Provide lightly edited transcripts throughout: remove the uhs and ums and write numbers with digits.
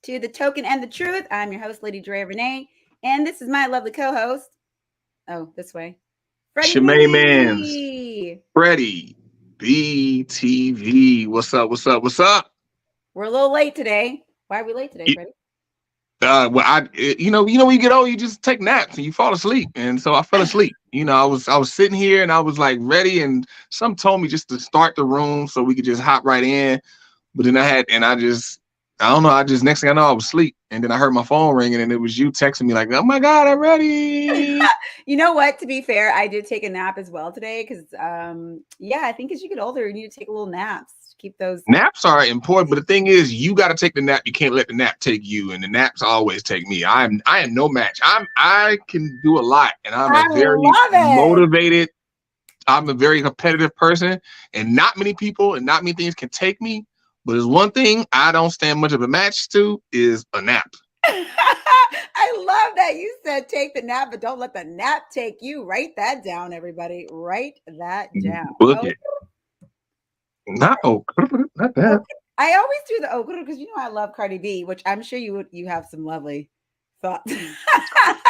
to The Token and the Truth. I'm your host, Lady Drea Renee, and this is my lovely co-host. Oh, this way. Freddie Shemay Mans, B. Freddie, BTV. What's up? What's up? What's up? We're a little late today. Why are we late today, Y- Freddie? when you get old, you just take naps and you fall asleep. And so I fell asleep. I was sitting here and I was like ready, and some told me just to start the room so we could just hop right in. But then I don't know. Next thing I know, I was asleep, and then I heard my phone ringing, and it was you texting me like, "Oh my God, I'm ready." You know what? To be fair, I did take a nap as well today because, I think as you get older, you need to take a little naps to keep those. Naps are important, but the thing is, you got to take the nap. You can't let the nap take you, and the naps always take me. I am no match. I can do a lot, and I'm a I very love it. motivated. I'm a very competitive person, and not many people and not many things can take me. But there's one thing I don't stand much of a match to is a nap. I love that you said take the nap, but don't let the nap take you. Write that down, everybody. Write that down. Book Oh, it. Not not oh, that. I always do the because I love Cardi B, which I'm sure you have some lovely thoughts.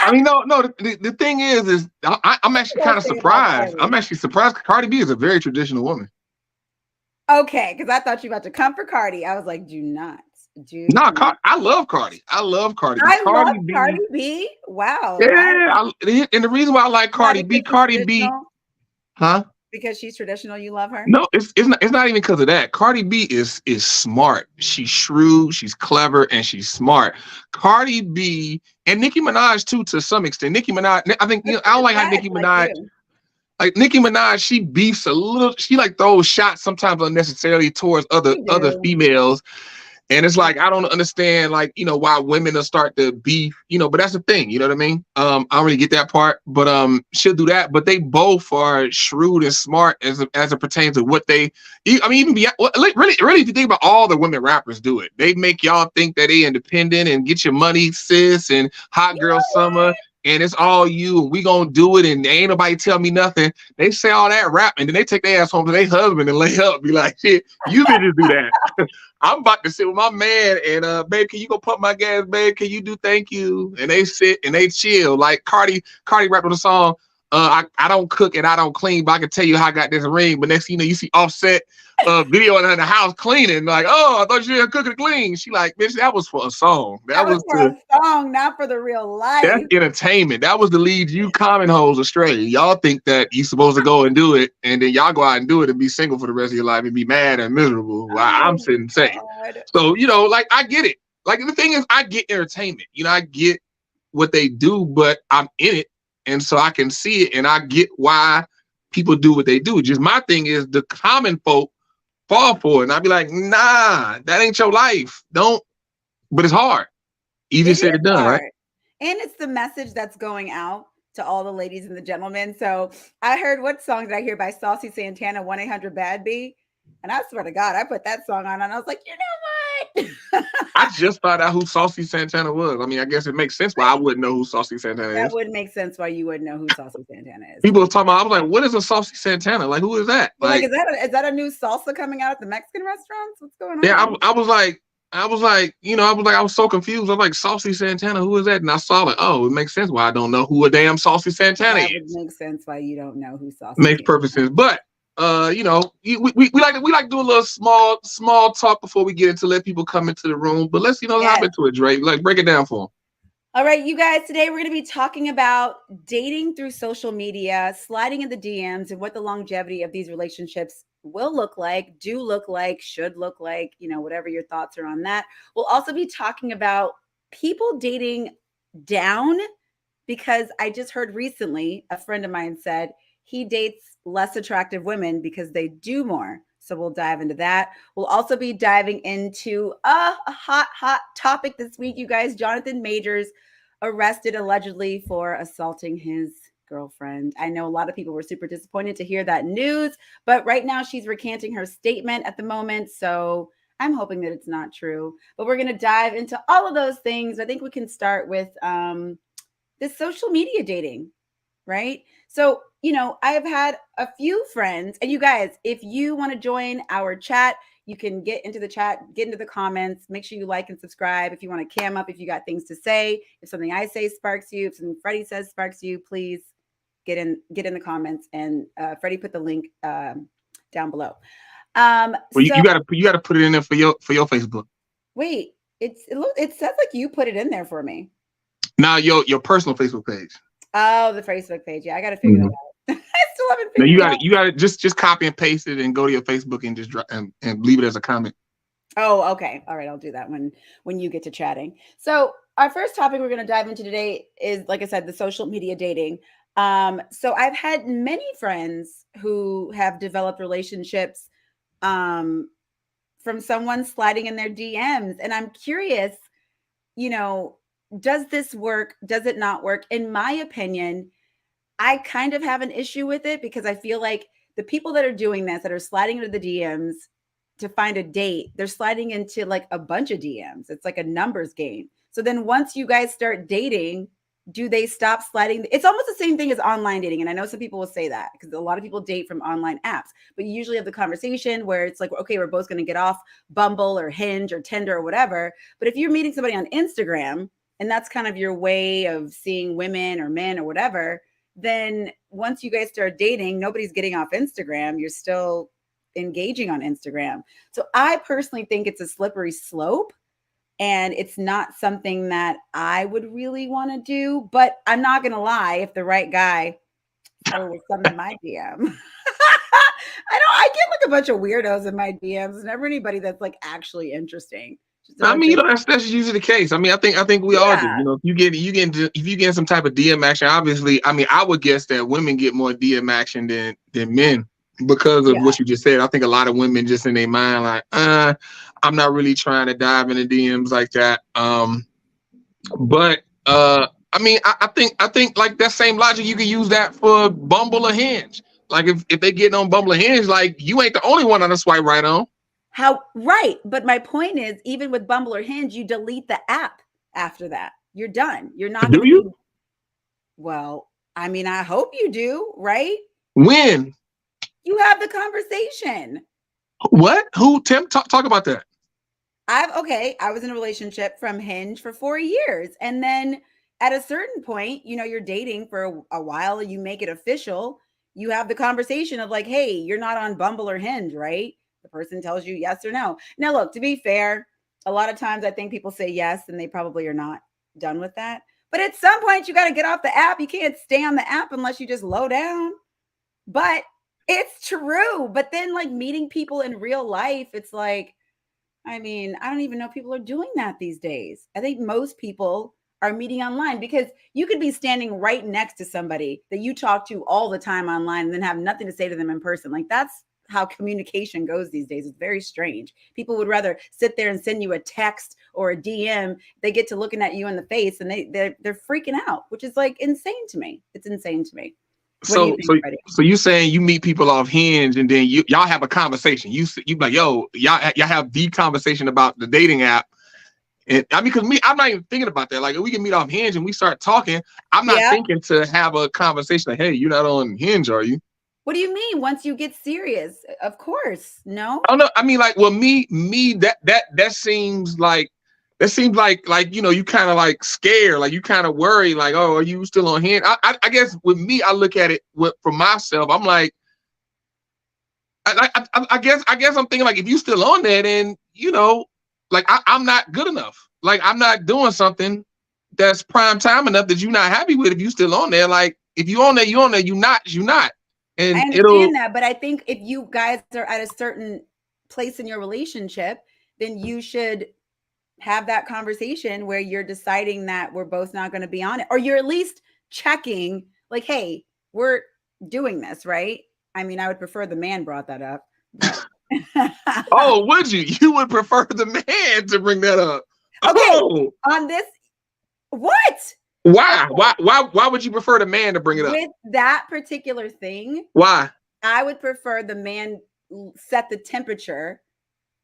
I mean, no. The thing is I'm actually kind Don't of say about surprised. I'm Cardi. actually surprised. Cardi B is a very traditional woman. Okay, because I thought you were about to come for Cardi. I was like, do not. Do No, not. I love Cardi. I love Cardi B. I love Cardi Cardi B. B. Wow. And the reason why I like Why? Cardi B, Because she's Cardi B, traditional? huh? Because she's traditional, you love her? No, it's not even because of that. Cardi B is smart. She's shrewd, she's clever, and she's smart. Cardi B and Nicki Minaj too, to some extent. Nicki Minaj, I think I don't like how Guys Nicki like Minaj, you. like Nicki Minaj, she beefs a little. She like throws shots sometimes unnecessarily towards You other do. females. And it's like I don't understand, like, why women will start to beef, but that's the thing, you know what I mean? I don't really get that part, but she'll do that. But they both are shrewd and smart as it pertains to what they. I mean, even really, if you think about all the women rappers do it, they make y'all think that they independent and get your money, sis, and hot You girl know summer. And it's all you, and we gonna do it, and ain't nobody tell me nothing. They say all that rap, and then they take their ass home to their husband and lay up, be like, "Shit, you bitches do that." I'm about to sit with my man and babe, can you go pump my gas, babe? Can you do thank you? And they sit and they chill. Like Cardi rapped on the song, I don't cook and I don't clean, but I can tell you how I got this ring. But next thing you know, you see Offset video in the house cleaning, like, oh, I thought you didn't cook and clean. She like, bitch, that was for a song. that That was was for to a song, not for the real That's life. entertainment. That was to lead you common hoes astray. Y'all think that you supposed to go and do it, and then y'all go out and do it and be single for the rest of your life and be mad and miserable while I'm Oh sitting safe. God. So, like I get it. Like the thing is, I get entertainment. I get what they do, but I'm in it. And so I can see it and I get why people do what they do. Just my thing is the common folk fall for it. And I'd be like, nah, that ain't your life. Don't, but it's hard. Easier It said is than done, right? hard. And it's the message that's going out to all the ladies and the gentlemen. So I heard, what song did I hear by Saucy Santana, 1-800 Bad B? And I swear to God, I put that song on and I was like, you know what? I just found out who Saucy Santana was. I mean, I guess it makes sense why I wouldn't know who Saucy Santana That is. would make sense why you would know who Saucy Santana is. People were talking about, I was like, what is a Saucy Santana? Like, who is that? You're like, Like, is that a new salsa coming out at the Mexican restaurants? What's going yeah, on? I was so confused. I was like, Saucy Santana, who is that? And I saw like, oh, it makes sense why I don't know who a damn Saucy Santana That would is. make sense why you don't know who Saucy Makes perfect Santana sense. is. But we like to do a little small talk before we get into let people come into the room. But let's hop Yes. into it, Drake. Like break it down for them. All right, you guys, today we're going to be talking about dating through social media, sliding in the DMs, and what the longevity of these relationships will look like, do look like, should look like, whatever your thoughts are on that. We'll also be talking about people dating down, because I just heard recently a friend of mine said he dates less attractive women because they do more. So we'll dive into that. We'll also be diving into a hot topic this week, you guys. Jonathan Majors arrested allegedly for assaulting his girlfriend. I know a lot of people were super disappointed to hear that news, but right now she's recanting her statement at the moment. So I'm hoping that it's not true. But we're going to dive into all of those things. I think we can start with this social media dating, right? So, I have had a few friends, and you guys, if you want to join our chat, You can get into the chat, get into the comments. Make sure you like and subscribe. If you want to cam up, if you got things to say, if something I say sparks you, if something Freddie says sparks you, please get in the comments. And Freddie put the link down below. Well, you gotta put it in there for your Facebook. Wait, it says like you put it in there for me. Now your personal Facebook page. Oh, the Facebook page. Yeah, I gotta figure that out. I still haven't figured it out. You gotta just copy and paste it and go to your Facebook and just and leave it as a comment. Oh, okay. All right, I'll do that when you get to chatting. So our first topic we're going to dive into today is, like I said, the social media dating. So I've had many friends who have developed relationships from someone sliding in their DMs, and I'm curious, does this work? Does it not work? In my opinion, I kind of have an issue with it because I feel like the people that are doing this, that are sliding into the DMs to find a date, they're sliding into like a bunch of DMs. It's like a numbers game. So then once you guys start dating, do they stop sliding? It's almost the same thing as online dating. And I know some people will say that because a lot of people date from online apps, but you usually have the conversation where it's like, okay, we're both going to get off Bumble or Hinge or Tinder or whatever. But if you're meeting somebody on Instagram and that's kind of your way of seeing women or men or whatever, then once you guys start dating, nobody's getting off Instagram. You're still engaging on Instagram. So I personally think it's a slippery slope and it's not something that I would really want to do, but I'm not going to lie. If the right guy was something in my DM, I get like a bunch of weirdos in my DMs, never anybody that's like actually interesting. I mean, that's usually the case. I mean, I think we all do. If you get some type of DM action, obviously, I mean, I would guess that women get more DM action than men because of what you just said. I think a lot of women just in their mind like, I'm not really trying to dive into DMs like that. But I mean, I think like that same logic, you can use that for Bumble or Hinge. Like if they get on Bumble or Hinge, like you ain't the only one on the swipe right on. But my point is, even with Bumble or Hinge, you delete the app after that. You're done. You're not. Do you? Well, I mean, I hope you do, right? When? You have the conversation. What? Who? Tim, talk about that. I was in a relationship from Hinge for 4 years. And then at a certain point, you're dating for a while and you make it official. You have the conversation of like, hey, you're not on Bumble or Hinge, right? The person tells you yes or no. Now, look, to be fair, a lot of times I think people say yes and they probably are not done with that. But at some point, you got to get off the app. You can't stay on the app unless you just low down. But it's true. But then like meeting people in real life, it's like, I mean, I don't even know if people are doing that these days. I think most people are meeting online because you could be standing right next to somebody that you talk to all the time online and then have nothing to say to them in person. Like that's how communication goes these days. It's very strange. People would rather sit there and send you a text or a DM. They get to looking at you in the face and they're freaking out, which is like insane to me. It's insane to me. So you saying you meet people off Hinge and then y'all have a conversation. You like, yo, y'all have the conversation about the dating app. And I mean, because I'm not even thinking about that. Like, if we can meet off Hinge and we start talking, I'm not thinking to have a conversation like, hey, you're not on Hinge, are you? What do you mean? Once you get serious, of course, no. Oh no, I mean, like, well, me, that seems like you kind of like scared, like you kind of worry, like, oh, are you still on Hinge? I guess with me, I look at it for myself. I'm like, I guess I'm thinking like, if you still on there, then like I'm not good enough. Like I'm not doing something that's prime time enough that you're not happy with. If you still on there, like if you on there, you on there. You not. And I understand that, but I think if you guys are at a certain place in your relationship, then you should have that conversation where you're deciding that we're both not going to be on it, or you're at least checking like, hey, we're doing this, right? I mean, I would prefer the man brought that up. Oh, would you? You would prefer the man to bring that up? Okay. Oh. On this, what? Why? Why would you prefer the man to bring it up? With that particular thing? Why? I would prefer the man set the temperature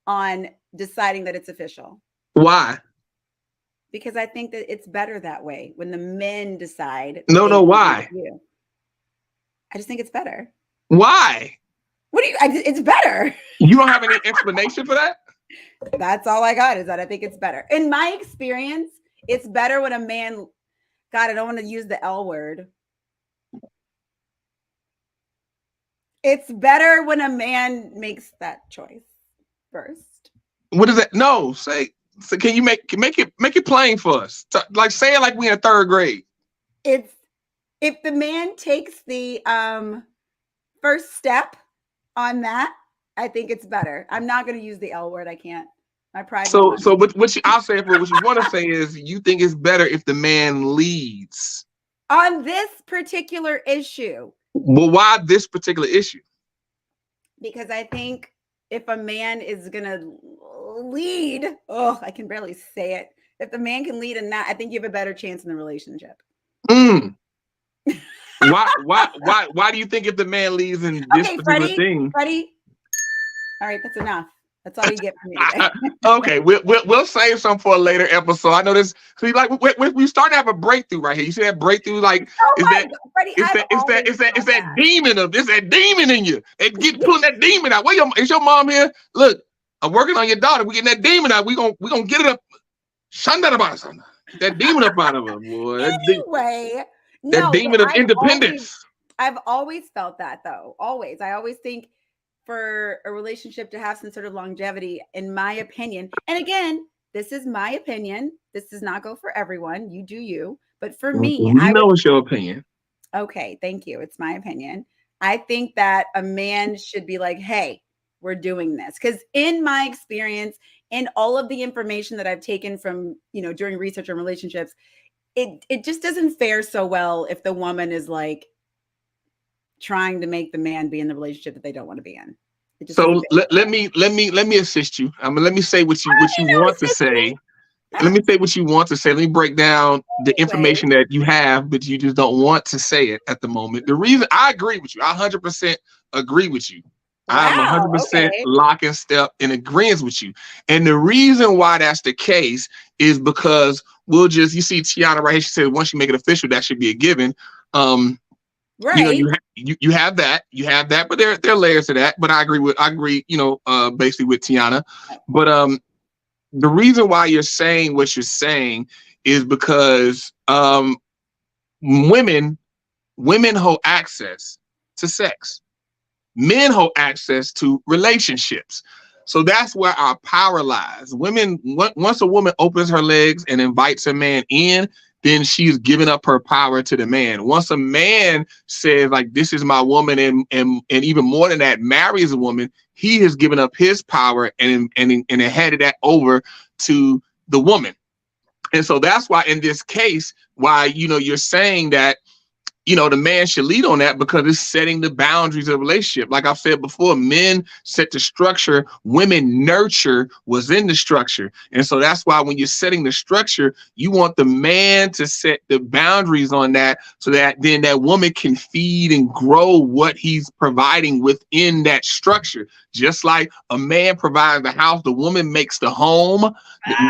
on deciding that it's official. Why? Because I think that it's better that way when the men decide. No, why? I just think it's better. Why? What do you? It's better. You don't have any explanation for that? That's all I got, is that I think it's better. In my experience, it's better when a man, God, I don't want to use the L word. It's better when a man makes that choice first. What is that? No, say. So can you make it plain for us? Like say it like we in third grade. It's if the man takes the first step on that, I think it's better. I'm not going to use the L word. I can't. My pride. So I'll say it for what you want to say is you think it's better if the man leads on this particular issue. Well, why this particular issue? Because I think if a man is going to lead, I can barely say it. If the man can lead in that, I think you have a better chance in the relationship. Why do you think if the man leads in this particular thing? Freddie, all right, that's enough. That's all you get from me today. Okay, we'll save some for a later episode. I know this. So like we starting to have a breakthrough right here. You see that breakthrough? Like it's that demon in you. It get pulling that demon out. Is your mom here? Look, I'm working on your daughter. We getting that demon out. We gonna get it up. That demon up out of her, boy. That demon of independence. I've always felt that though. Always. I always think for a relationship to have some sort of longevity, in my opinion, and again, this is my opinion. This does not go for everyone. You do you. But for me, it's your opinion. Okay, thank you. It's my opinion. I think that a man should be like, hey, we're doing this. Because in my experience, and all of the information that I've taken from, during research on relationships, it just doesn't fare so well if the woman is like trying to make the man be in the relationship that they don't want to be in. So let me assist you. Let me say what you want to say. Let me say what you want to say. Let me break down the information that you have, but you just don't want to say it at the moment. The reason I agree with you, I 100% agree with you. I'm 100% lock and step in agreement with you. And the reason why that's the case is because you see Tiana right here. She said once you make it official, that should be a given. Right. You have that, but there are layers to that. But I agree, basically with Tiana. But the reason why you're saying what you're saying is because women hold access to sex. Men hold access to relationships. So that's where our power lies. Once a woman opens her legs and invites a man in, then she's giving up her power to the man. Once a man says, like, this is my woman, and even more than that, marries a woman, he has given up his power and handed that over to the woman. And so that's why in this case, why, you're saying that, the man should lead on that, because it's setting the boundaries of the relationship. Like I've said before, men set the structure, women nurture what's in the structure. And so that's why when you're setting the structure, you want the man to set the boundaries on that, so that then that woman can feed and grow what he's providing within that structure. Just like a man provides the house, the woman makes the home.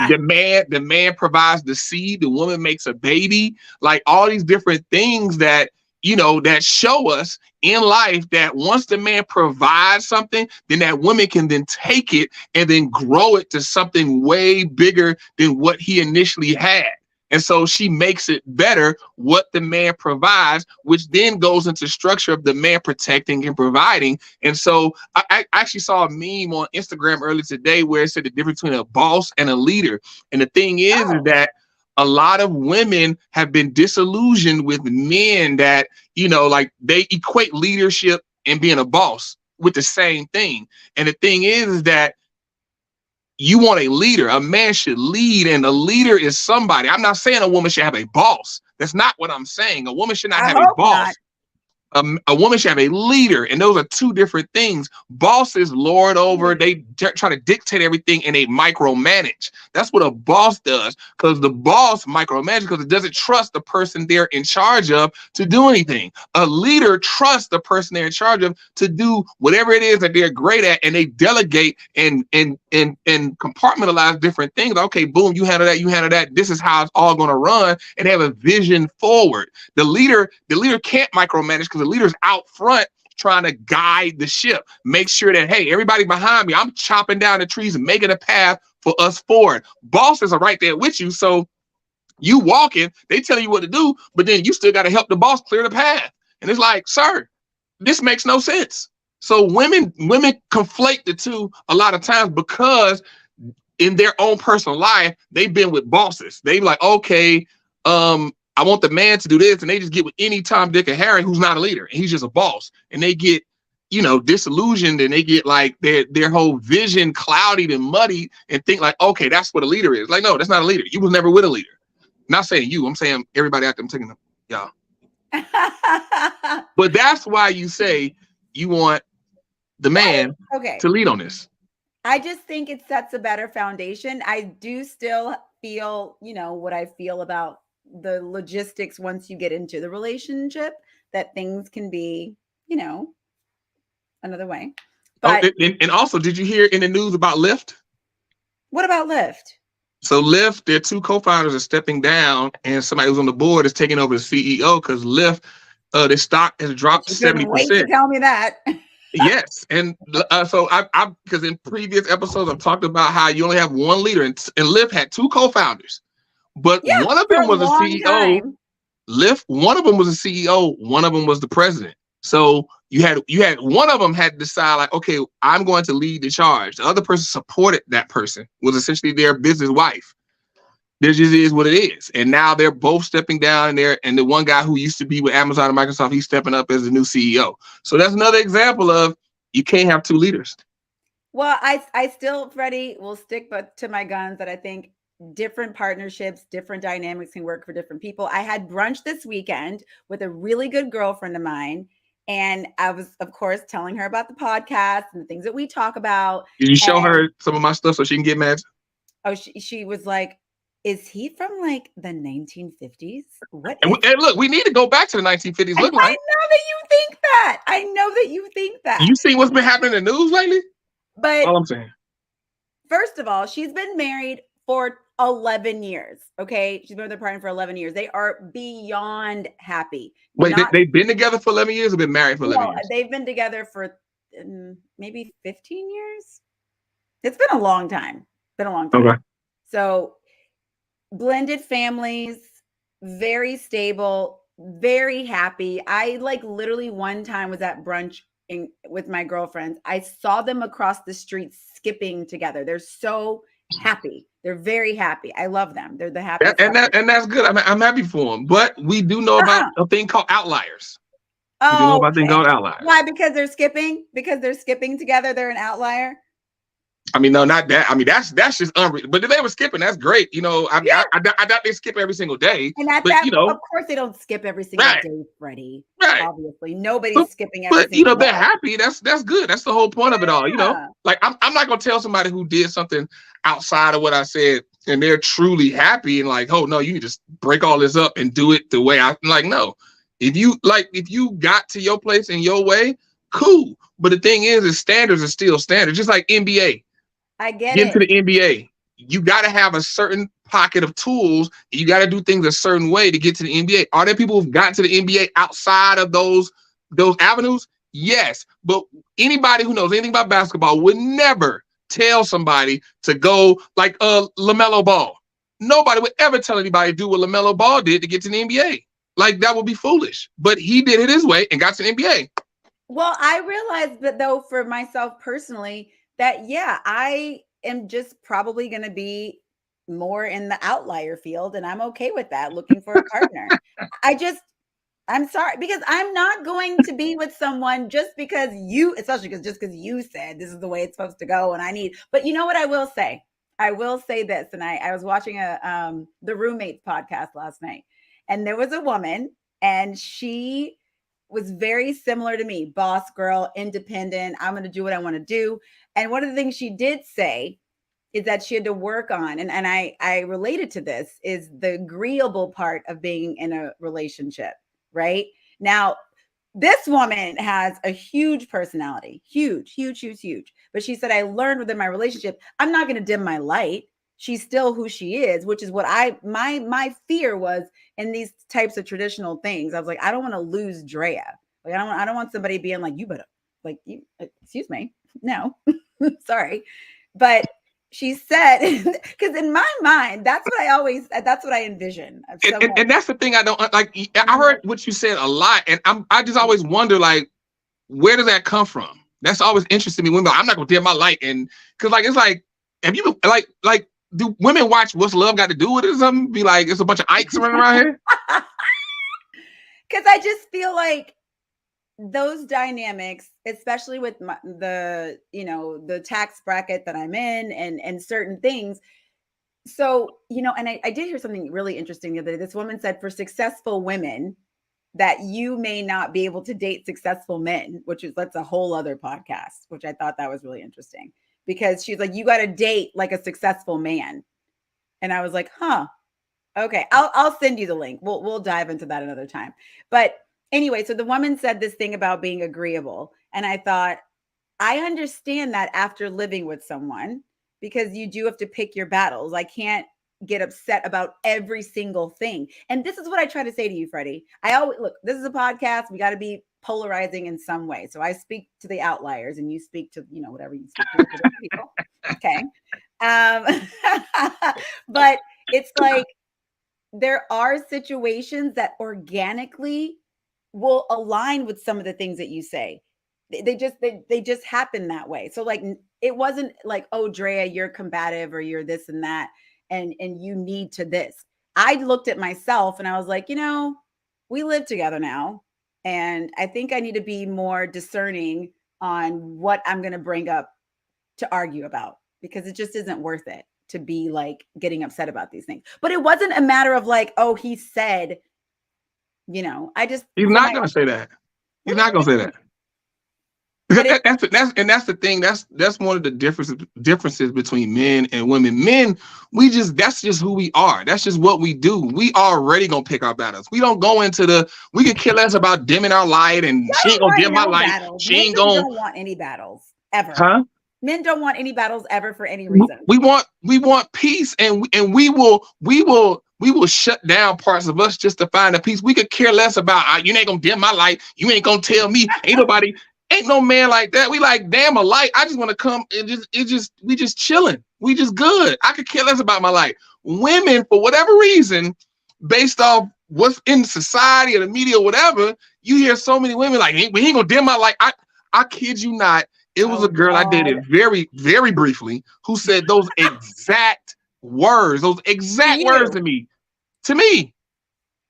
The man provides the seed, the woman makes a baby. Like all these different things that that show us in life that once the man provides something, then that woman can then take it and then grow it to something way bigger than what he initially had. And so she makes it better what the man provides, which then goes into structure of the man protecting and providing. And so I actually saw a meme on Instagram earlier today where it said the difference between a boss and a leader. And the thing is that a lot of women have been disillusioned with men that, like they equate leadership and being a boss with the same thing. And the thing is that you want a leader. A man should lead, and a leader is somebody. I'm not saying a woman should have a boss. That's not what I'm saying. A woman should not have a boss. A woman should have a leader, and those are two different things. Bosses lord over, they try to dictate everything, and they micromanage. That's what a boss does, because the boss micromanages because it doesn't trust the person they're in charge of to do anything. A leader trusts the person they're in charge of to do whatever it is that they're great at, and they delegate and compartmentalize different things. Okay, boom, you handle that. This is how it's all going to run, and they have a vision forward. The leader can't micromanage because the leader's out front trying to guide the ship, make sure that, hey, everybody behind me, I'm chopping down the trees and making a path for us forward. Bosses are right there with you. So you walking, they tell you what to do, but then you still got to help the boss clear the path. And it's like, sir, this makes no sense. So women conflate the two a lot of times because in their own personal life, they've been with bosses. They like, okay, I want the man to do this, and they just get with any Tom, Dick, and Harry who's not a leader, and he's just a boss, and they get, disillusioned, and they get like their whole vision clouded and muddy, and think like, okay, that's what a leader is. Like, no, that's not a leader. You was never with a leader. Not saying you, I'm saying everybody out there. I'm taking them, y'all. But that's why you say you want the man to lead on this. I just think it sets a better foundation. I do still feel, what I feel about the logistics once you get into the relationship, that things can be, another way. But and also, did you hear in the news about Lyft? What about Lyft? So Lyft, their two co-founders are stepping down, and somebody who's on the board is taking over the CEO because Lyft, their stock has dropped 70%. Wait to tell me that. Yes, and so I because in previous episodes I've talked about how you only have one leader, and Lyft had two co-founders, but one of them was a CEO. Lyft, one of them was a CEO, one of them was the president. So you had one of them had to decide like, okay, I'm going to lead the charge. The other person supported that person, was essentially their business wife. This just is what it is. And now they're both stepping down, and the one guy who used to be with Amazon and Microsoft, he's stepping up as the new CEO. So that's another example of you can't have two leaders. Well, I still, Freddie, will stick to my guns that I think different partnerships, different dynamics can work for different people. I had brunch this weekend with a really good girlfriend of mine, and I was, of course, telling her about the podcast and the things that we talk about. Did you show her some of my stuff so she can get mad? Oh, she was like, is he from like the 1950s? What? And look, we need to go back to the 1950s. Look, I know that you think that. I know that you think that. You see what's been happening in the news lately? But all I'm saying, first of all, she's been married for 11 years. Okay. She's been with her partner for 11 years. They are beyond happy. Wait, they've been together for 11 years or been married for 11 years? They've been together for maybe 15 years. It's been a long time. Okay. So blended families, very stable, very happy. I like literally one time was at brunch with my girlfriends. I saw them across the street skipping together. They're so happy. They're very happy. I love them. They're the happiest. And that's good. I'm happy for them. But we do know about a thing called outliers. Oh, we do know about a thing called outliers. Why? Because they're skipping? Because they're skipping together. They're an outlier. I mean, no, not that. I mean, that's just unreal. But if they were skipping, that's great. I doubt they skip every single day. And of course, they don't skip every single day, Freddie. Right. Obviously, nobody's skipping every single day. But they're happy. That's good. That's the whole point of it all. Like I'm not gonna tell somebody who did something outside of what I said, and they're truly happy and like, oh no, you can just break all this up and do it the way I'm like, no. If you got to your place in your way, cool. But the thing is standards are still standards, just like NBA. I get it. Get to the NBA. You got to have a certain pocket of tools. You got to do things a certain way to get to the NBA. Are there people who've gotten to the NBA outside of those avenues? Yes. But anybody who knows anything about basketball would never tell somebody to go like LaMelo Ball. Nobody would ever tell anybody to do what LaMelo Ball did to get to the NBA. Like, that would be foolish. But he did it his way and got to the NBA. Well, I realized that, though, for myself personally, that, I am just probably going to be more in the outlier field, and I'm okay with that, looking for a partner. I'm sorry, because I'm not going to be with someone just because especially because you said this is the way it's supposed to go, but you know what I will say? I will say this, and I was watching the Roommates podcast last night, and there was a woman, and she was very similar to me, boss girl, independent. I'm going to do what I want to do. And one of the things she did say is that she had to work on, and I related to this, is the agreeable part of being in a relationship, right? Now, this woman has a huge personality, huge. But she said, I learned within my relationship, I'm not going to dim my light. She's still who she is, which is what my fear was in these types of traditional things. I was like, I don't want to lose Drea. Like I don't want somebody being like, you better, like, you, excuse me, no, sorry, but she said, because in my mind, that's what I envision of someone. And that's the thing I don't like. I heard what you said a lot, and I just always wonder, like, where does that come from? That's always interested me. Women, I'm not gonna dim my light, and because like it's like, have you like do women watch What's Love Got to Do with It or something? Be like, it's a bunch of Ikes running around here. Because I just feel like those dynamics, especially with the tax bracket that I'm in and certain things. So, and I did hear something really interesting the other day. This woman said for successful women that you may not be able to date successful men, that's a whole other podcast, which I thought that was really interesting because she's like, you got to date like a successful man. And I was like, huh, okay, I'll send you the link. We'll dive into that another time. But anyway, so the woman said this thing about being agreeable. And I thought, I understand that after living with someone, because you do have to pick your battles. I can't get upset about every single thing. And this is what I try to say to you, Freddie. I always look, this is a podcast. We got to be polarizing in some way. So I speak to the outliers and you speak to, whatever you speak to the people. Okay. But it's like, there are situations that organically will align with some of the things that you say. They just happen that way. So like, it wasn't like, oh, Drea, you're combative or you're this and that. And you need to this. I looked at myself and I was like, we live together now. And I think I need to be more discerning on what I'm going to bring up to argue about, because it just isn't worth it to be like getting upset about these things. But it wasn't a matter of like, oh, he said, he's not going to say that. He's not going to say that. That's the thing. That's one of the differences between men and women. Men, that's just who we are. That's just what we do. We already gonna pick our battles. We don't go into we could care less about dimming our light, and she ain't gonna dim my light. Battles. She Men ain't gonna don't want any battles ever. Huh? Men don't want any battles ever for any reason. We want peace, and we will shut down parts of us just to find a peace. We could care less about you ain't gonna dim my light. You ain't gonna tell me. Ain't no man like that. We like, damn, a light. I just want to come and we just chilling. We just good. I could care less about my life. Women, for whatever reason, based off what's in society or the media or whatever, you hear so many women like, he ain't gonna dim my light. I kid you not. It was a girl I dated very, very briefly who said those exact words to me. To me.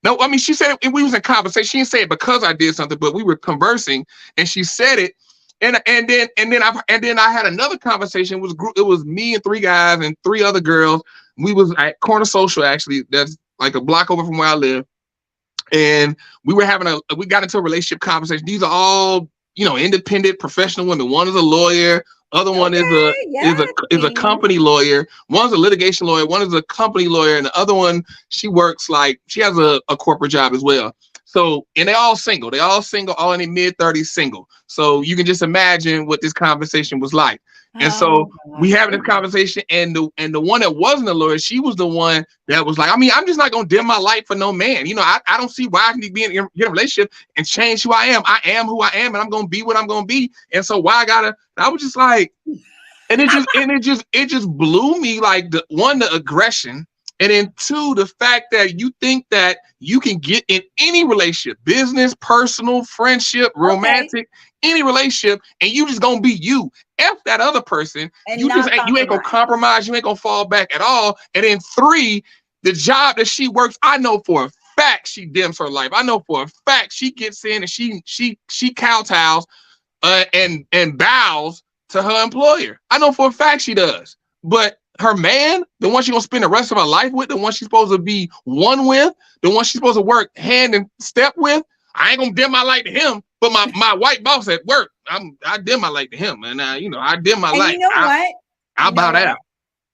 No, I mean, she said it, we was in conversation. She didn't say it because I did something, but we were conversing and she said it. And then I had another conversation. It was me and 3 guys and 3 other girls. We was at Corner Social, actually. That's like a block over from where I live. And we got into a relationship conversation. These are all, independent professional women. One is a lawyer. Other one is a company lawyer. One's a litigation lawyer. One is a company lawyer, and the other one, she has a corporate job as well. So, and they're all single. All in their mid-30s, single. So you can just imagine what this conversation was like. And so we having this conversation, and the one that wasn't a lawyer, she was the one that was like, I mean, I'm just not gonna dim my light for no man. I don't see why I can be in a relationship and change who I am. I am who I am, and I'm gonna be what I'm gonna be. And so why I was just like, and it just blew me, like, the aggression, and then 2, the fact that you think that you can get in any relationship, business, personal, friendship, romantic, any relationship, and you just gonna be you. F that other person. And you ain't gonna compromise. You ain't gonna fall back at all. And then 3, the job that she works, I know for a fact she dims her life. I know for a fact she gets in and she kowtows and bows to her employer. I know for a fact she does. But her man, the one she's gonna spend the rest of her life with, the one she's supposed to be one with, the one she's supposed to work hand and step with, I ain't gonna dim my light to him. But my white boss at work, I dim my light to him, and I dim my light. You know what? I'll bow down.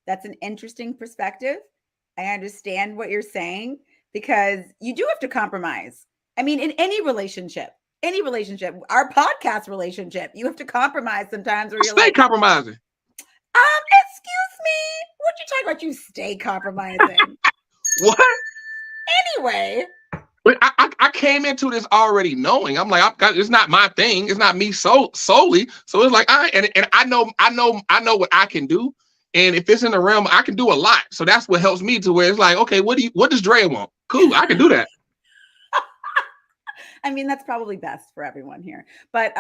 That's an interesting perspective. I understand what you're saying, because you do have to compromise. I mean, in any relationship, our podcast relationship, you have to compromise sometimes. Where you're compromising. Excuse me, what you talking about? You stay compromising. What? Anyway, But I came into this already knowing. I'm like, it's not my thing. It's not me solely. So it's like and I know what I can do. And if it's in the realm, I can do a lot. So that's what helps me to where it's like, okay, what does Drea want? Cool, I can do that. I mean, that's probably best for everyone here. But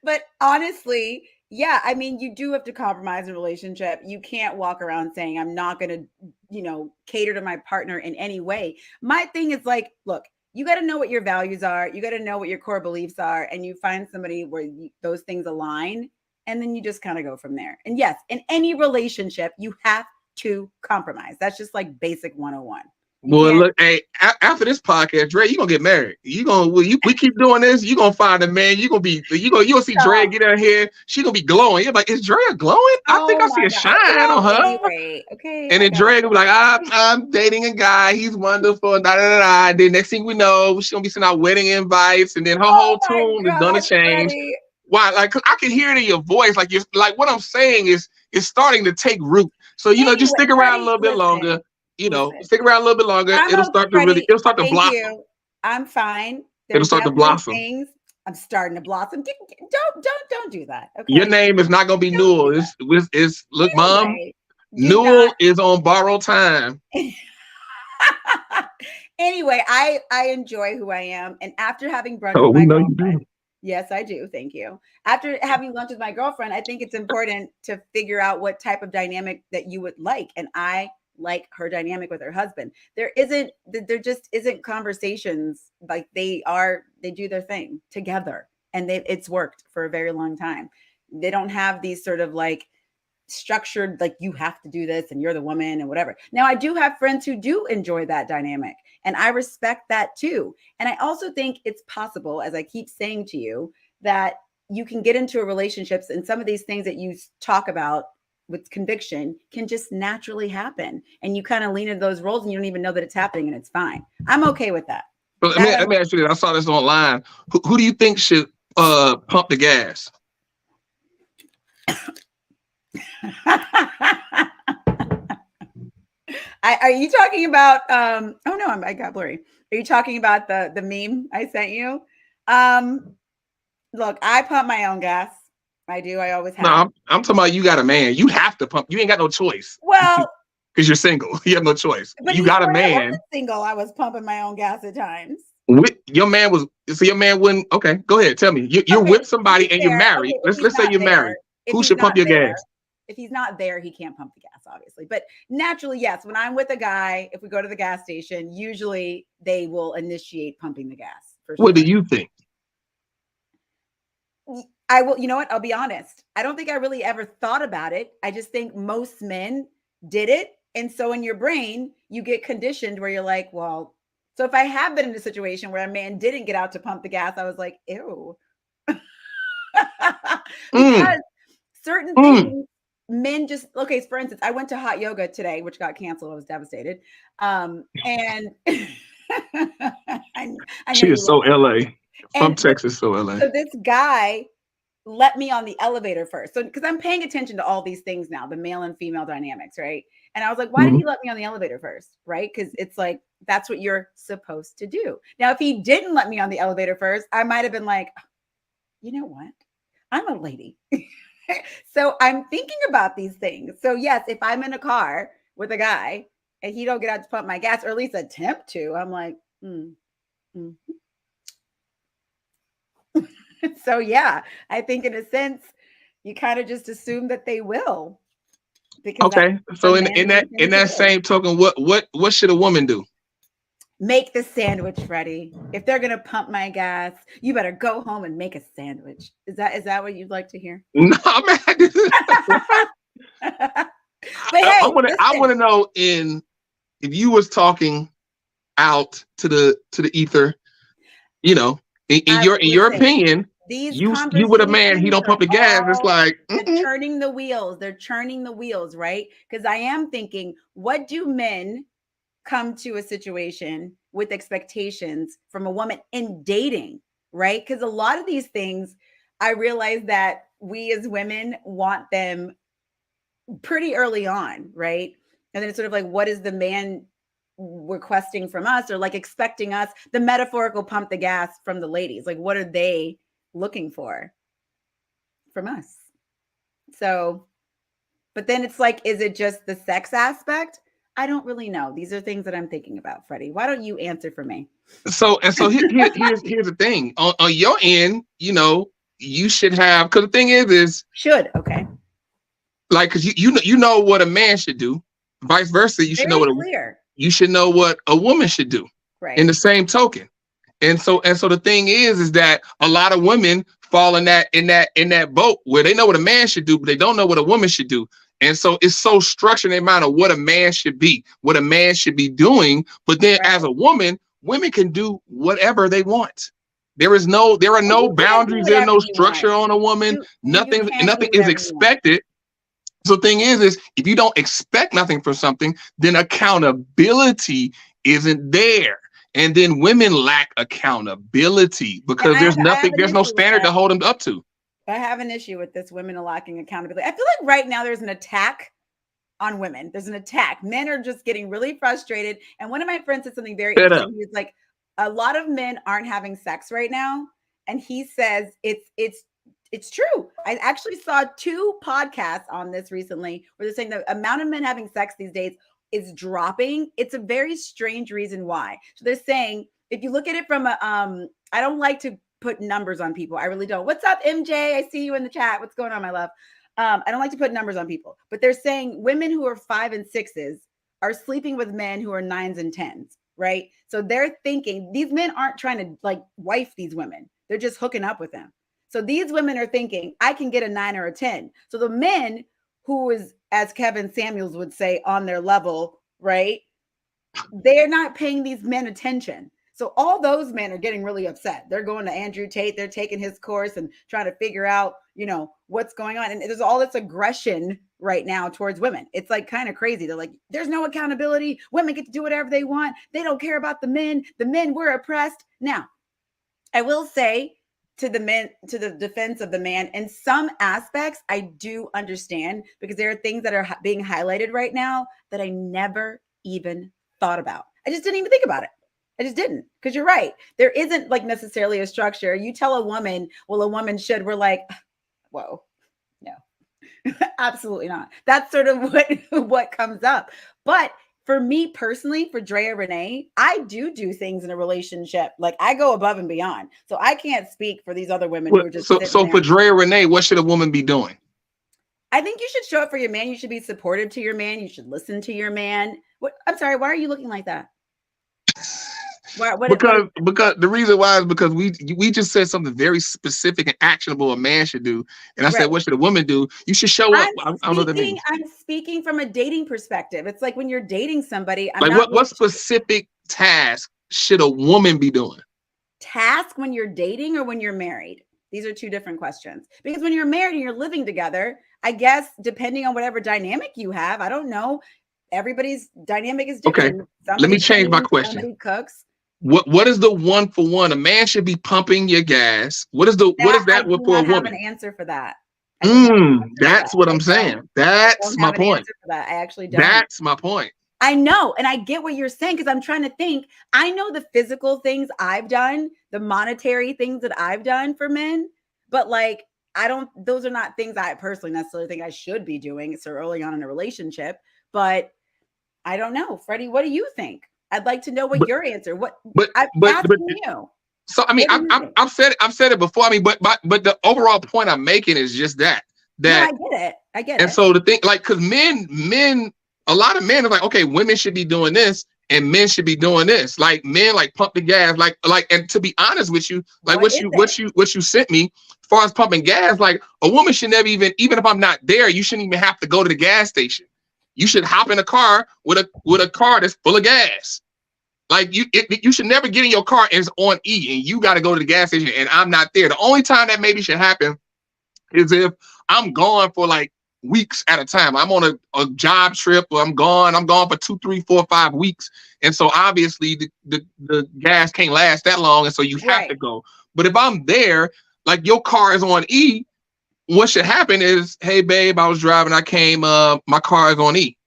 but honestly, yeah, I mean, you do have to compromise in a relationship. You can't walk around saying, I'm not going to, cater to my partner in any way. My thing is like, look, you got to know what your values are. You got to know what your core beliefs are. And you find somebody where those things align. And then you just kind of go from there. And yes, in any relationship, you have to compromise. That's just like basic 101. Boy, look, hey, after this podcast, Dre, you gonna get married. We keep doing this. You gonna find a man. You gonna see Dre get out here. She gonna be glowing. You're like, is Dre glowing? I think I see a shine on her. Anyway, okay. And then Dre gonna be like, I'm dating a guy. He's wonderful. Da, da, da, da. And then next thing we know, she's gonna be sending out wedding invites, and then her whole tune is gonna change. Freddie. Why? Like, I can hear it in your voice. Like, you're like, what I'm saying is starting to take root. So anyway, just stick around a little bit longer. Stick around a little bit longer. It'll start to blossom. You. I'm fine. It'll start to blossom. I'm starting to blossom. Don't do that. Okay. Your name is not gonna be Newell. It's look, anyway, Mom. Newell is on borrowed time. Anyway, I enjoy who I am, and after having brunch with my girlfriend, yes, I do. Thank you. After having lunch with my girlfriend, I think it's important to figure out what type of dynamic that you would like, and I like her dynamic with her husband. There just isn't conversations like they do their thing together, and it's worked for a very long time. They don't have these sort of like structured, like you have to do this and you're the woman and whatever. Now, I do have friends who do enjoy that dynamic, and I respect that too. And I also think it's possible, as I keep saying to you, that you can get into a relationships and some of these things that you talk about with conviction can just naturally happen, and you kind of lean into those roles and you don't even know that it's happening, and it's fine. I'm okay with that. But let me ask you this. I saw this online. Who do you think should pump the gas? Are you talking about oh no, I got blurry. Are you talking about the meme I sent you? Look, I pump my own gas. I do. I always have. No, I'm talking about you got a man. You have to pump. You ain't got no choice. Well, because you're single. You have no choice. But you got a man. I wasn't single. I was pumping my own gas at times. Your man wouldn't. Okay, go ahead. Tell me. You're with somebody and you're married. Okay, let's say you're married. Who should pump your gas? If he's not there, he can't pump the gas, obviously. But naturally, yes. When I'm with a guy, if we go to the gas station, usually they will initiate pumping the gas. For sure. What do you think? I will, you know what? I'll be honest. I don't think I really ever thought about it. I just think most men did it. And so in your brain, you get conditioned where you're like, well, so if I have been in a situation where a man didn't get out to pump the gas, I was like, ew. Because certain things, men just, okay, for instance, I went to hot yoga today, which got canceled. I was devastated. And she is so LA. From Texas, so LA. So this guy let me on the elevator first. So, because I'm paying attention to all these things now, the male and female dynamics, right? And I was like, why did he let me on the elevator first? Right? Because it's like, that's what you're supposed to do. Now, if he didn't let me on the elevator first, I might have been like, you know what? I'm a lady. So I'm thinking about these things. So yes, if I'm in a car with a guy and he don't get out to pump my gas, or at least attempt to, I'm like, So yeah, I think in a sense, you kind of just assume that they will. Okay, so in that same token, what should a woman do? Make the sandwich, Freddie. If they're gonna pump my gas, you better go home and make a sandwich. Is that what you'd like to hear? No, man. But hey, I want to know if you was talking out to the ether, in your opinion. You with a man, he don't pump the gas. It's like they're turning the wheels. They're churning the wheels, right? Because I am thinking, what do men come to a situation with expectations from a woman in dating, right? Because a lot of these things, I realize that we as women want them pretty early on, right? And then it's sort of like, what is the man requesting from us, or like expecting us, the metaphorical pump the gas from the ladies? Like, what are they looking for from us? So, but then it's like, is it just the sex aspect? I don't really know. These are things that I'm thinking about, Freddie. Why don't you answer for me? So here's the thing. On your end, you should have, because the thing is should, okay, like, because you know what a man should do. Vice versa, you should know what a woman should do. Right. In the same token. And so the thing is that a lot of women fall in that boat where they know what a man should do, but they don't know what a woman should do. And so it's so structured in their mind of what a man should be, what a man should be doing. But then as a woman, women can do whatever they want. There are no boundaries. There's no structure on a woman. Nothing is expected. So the thing is if you don't expect nothing from something, then accountability isn't there. And then women lack accountability because there's no standard to hold them up to. I have an issue with this, women lacking accountability. I feel like right now there's an attack on women. There's an attack. Men are just getting really frustrated. And one of my friends said something very interesting. He was like, a lot of men aren't having sex right now. And he says it's true. I actually saw 2 podcasts on this recently where they're saying the amount of men having sex these days is dropping. It's a very strange reason why. So they're saying, if you look at it from I don't like to put numbers on people. I really don't. What's up, MJ? I see you in the chat. What's going on, my love? I don't like to put numbers on people, but they're saying women who are 5 and 6s are sleeping with men who are 9s and 10s, right? So they're thinking these men aren't trying to like wife these women. They're just hooking up with them. So these women are thinking, I can get a 9 or a 10. So the men who is, as Kevin Samuels would say, on their level, right? They're not paying these men attention. So all those men are getting really upset. They're going to Andrew Tate. They're taking his course and trying to figure out, what's going on. And there's all this aggression right now towards women. It's like kind of crazy. They're like, there's no accountability. Women get to do whatever they want. They don't care about the men. The men were oppressed. Now, I will say to the men, to the defense of the man, in some aspects, I do understand, because there are things that are being highlighted right now that I never even thought about. I just didn't even think about it. I just didn't, because you're right. There isn't like necessarily a structure. You tell a woman, well, a woman should, we're like, whoa, no, absolutely not. That's sort of what comes up. But for me personally, for Drea Renee, I do things in a relationship. Like I go above and beyond. So I can't speak for these other women who are just so for Drea Renee, what should a woman be doing? I think you should show up for your man. You should be supportive to your man. You should listen to your man. I'm sorry, why are you looking like that? Because the reason why is because we just said something very specific and actionable a man should do, and I said, what should a woman do? You should show up. I don't know what that means. I'm speaking from a dating perspective. It's like when you're dating somebody. What specific task should a woman be doing? Task when you're dating or when you're married? These are 2 different questions. Because when you're married and you're living together, I guess depending on whatever dynamic you have, I don't know. Everybody's dynamic is different. Okay, let me change my question. Somebody cooks. What is the 1-for-1? A man should be pumping your gas. What is that for a woman? I have an answer for that. That's what I'm saying. That's my point. I actually don't. That's my point. I know, and I get what you're saying, because I'm trying to think. I know the physical things I've done, the monetary things that I've done for men, but like those are not things I personally necessarily think I should be doing so early on in a relationship. But I don't know, Freddie. What do you think? I'd like to know what your answer. I'm asking you. So I mean, I've said it before. I mean, but the overall point I'm making is just that. No, I get it. And so the thing, like, because men, a lot of men are like, okay, women should be doing this and men should be doing this. Like men, like pump the gas, like, and to be honest with you, like what you sent me, as far as pumping gas, like a woman should never even if I'm not there, you shouldn't even have to go to the gas station. You should hop in a car with a car that's full of gas. Like you should never get in your car and it's on E and you got to go to the gas station and I'm not there. The only time that maybe should happen is if I'm gone for like weeks at a time. I'm on a job trip, or I'm gone for 2, 3, 4, 5 weeks. And so obviously the gas can't last that long. And so you have to go. But if I'm there, like your car is on E, what should happen is, hey babe, I was driving, I came, my car is on E.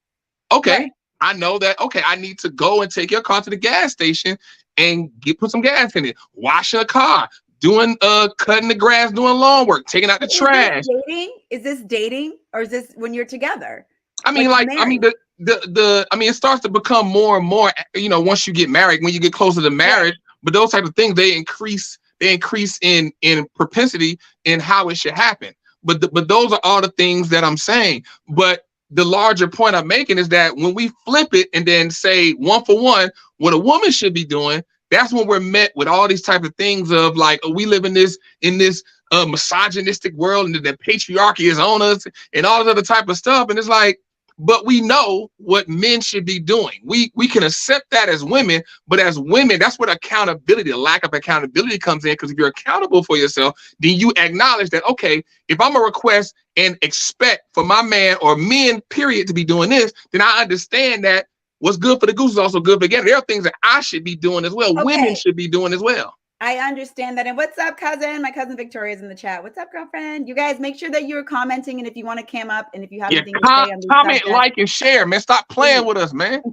Okay. I know that, okay, I need to go and take your car to the gas station and put some gas in it, washing a car, doing cutting the grass, doing lawn work, taking out the Is this trash. dating? Is this dating, or is this when you're together? I mean, like, I mean, Married? I mean, it starts to become more and more, once you get married, when you get closer to Right. marriage, but those type of things, they increase in propensity in how it should happen. But those are all the things that I'm saying. But the larger point I'm making is that when we flip it and then say one for one, what a woman should be doing, that's when we're met with all these type of things of like, oh, we live in this misogynistic world, and the patriarchy is on us and all this other type of stuff. And it's like, but we know what men should be doing. We can accept that as women, but as women, that's what accountability, the lack of accountability comes in. Because if you're accountable for yourself, then you acknowledge that, okay, if I'm a request and expect for my man or men, period, to be doing this, then I understand that what's good for the goose is also good for the gander. There are things that I should be doing as well. Women Okay. should be doing as well. I understand that. And what's up, cousin? My cousin Victoria's in the chat. What's up, girlfriend? You guys make sure that you're commenting. And if you want to cam up and if you have Yeah, anything to say on these comment, subjects, like, and share, man. Stop playing with us, man.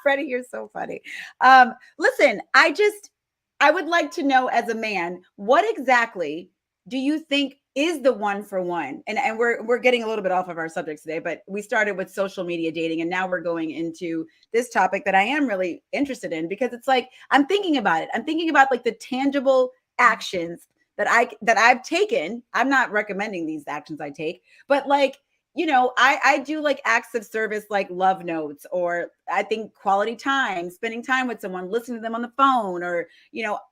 Freddie, you're so funny. Listen, I would like to know as a man, what exactly do you think is the one for one? And we're getting a little bit off of our subjects today, but we started with social media dating, and now we're going into this topic that I am really interested in, because it's like I'm thinking about it. I'm thinking about like the tangible actions that I've taken. I'm not recommending these actions I take, but like, I do like acts of service, like love notes, or I think quality time, spending time with someone, listening to them on the phone, or,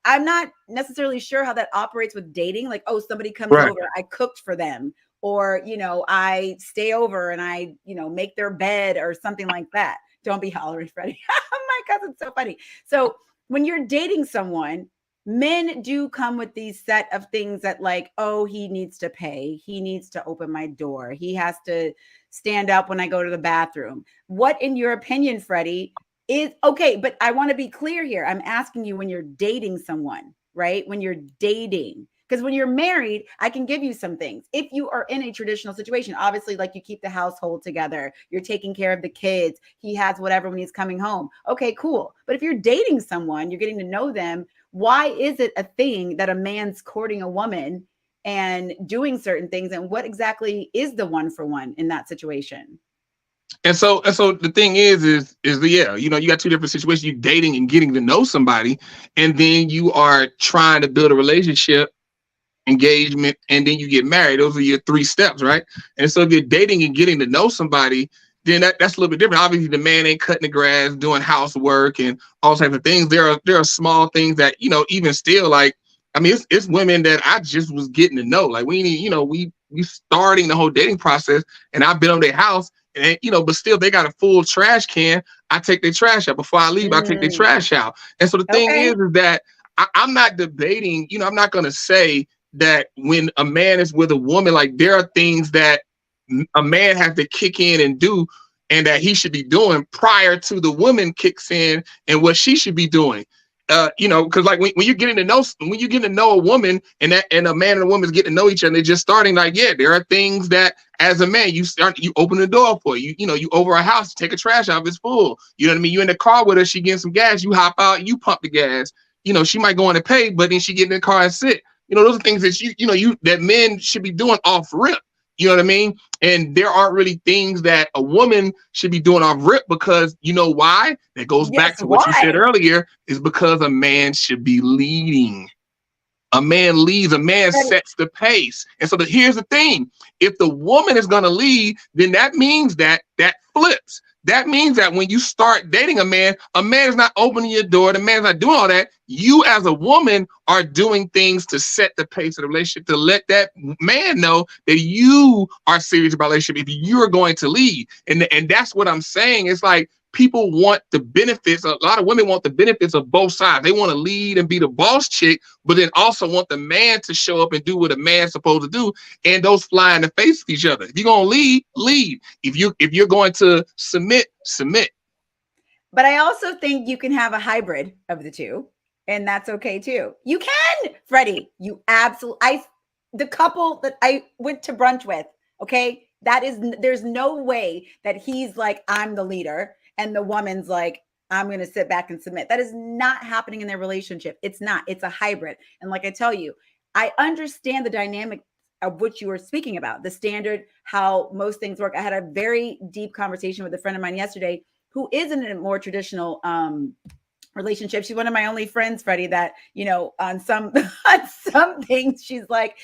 I'm not necessarily sure how that operates with dating. Like, oh, somebody comes Right. over, I cooked for them, or, I stay over and I, make their bed or something like that. Don't be hollering, Freddie. My cousin's so funny. So when you're dating someone, men do come with these set of things that like, oh, he needs to pay. He needs to open my door. He has to stand up when I go to the bathroom. What, in your opinion, Freddie, is okay? But I want to be clear here. I'm asking you when you're dating someone, right? When you're dating. Because when you're married, I can give you some things. If you are in a traditional situation, obviously, like you keep the household together, you're taking care of the kids, he has whatever when he's coming home. Okay, cool. But if you're dating someone, you're getting to know them. Why is it a thing that a man's courting a woman and doing certain things? And what exactly is the one for one in that situation? And so the thing is yeah, you got two different situations. You dating and getting to know somebody, and then you are trying to build a relationship, engagement, and then you get married. Those are your three steps, right? And so if you're dating and getting to know somebody, then that's a little bit different. Obviously, the man ain't cutting the grass, doing housework, and all types of things. There are small things that even still, like, I mean, it's women that I just was getting to know. Like, we need, we starting the whole dating process, and I've been on their house, and but still they got a full trash can. I take their trash out before I leave. I take their trash out. And so the thing Okay. is that I'm not debating. I'm not going to say that when a man is with a woman, like, there are things that a man has to kick in and do, and that he should be doing prior to the woman kicks in and what she should be doing. Because like when you're getting to know a woman, and a man and a woman is getting to know each other, they're just starting. Like, yeah, there are things that as a man you open the door for. You over a house, take a trash out if it's full. You know what I mean? You in the car with her, she getting some gas, you hop out, you pump the gas. She might go in and pay, but then she get in the car and sit. Those are things that that men should be doing off rip. You know what I mean? And there aren't really things that a woman should be doing off rip, because you know why? That goes back to what you said earlier, is because a man should be leading. A man leads, a man sets the pace. And so here's the thing. If the woman is going to lead, then that means that flips. That means that when you start dating a man is not opening your door. The man's not doing all that. You as a woman are doing things to set the pace of the relationship, to let that man know that you are serious about relationship if you're going to lead. And that's what I'm saying. It's like, people want the benefits. A lot of women want the benefits of both sides. They want to lead and be the boss chick, but then also want the man to show up and do what a man's supposed to do. And those fly in the face of each other. If you're going to lead. If you're going to submit. But I also think you can have a hybrid of the two, and that's okay too. You can, Freddie. You absolutely. The couple that I went to brunch with, okay, there's no way that he's like, I'm the leader. and the woman's like, I'm going to sit back and submit. That is not happening in their relationship. It's not. It's a hybrid. And like I tell you, I understand the dynamic of which you were speaking about, the standard, how most things work. I had a very deep conversation with a friend of mine yesterday who is in a more traditional relationship. She's one of my only friends, Freddie, that, on some on some things, she's like,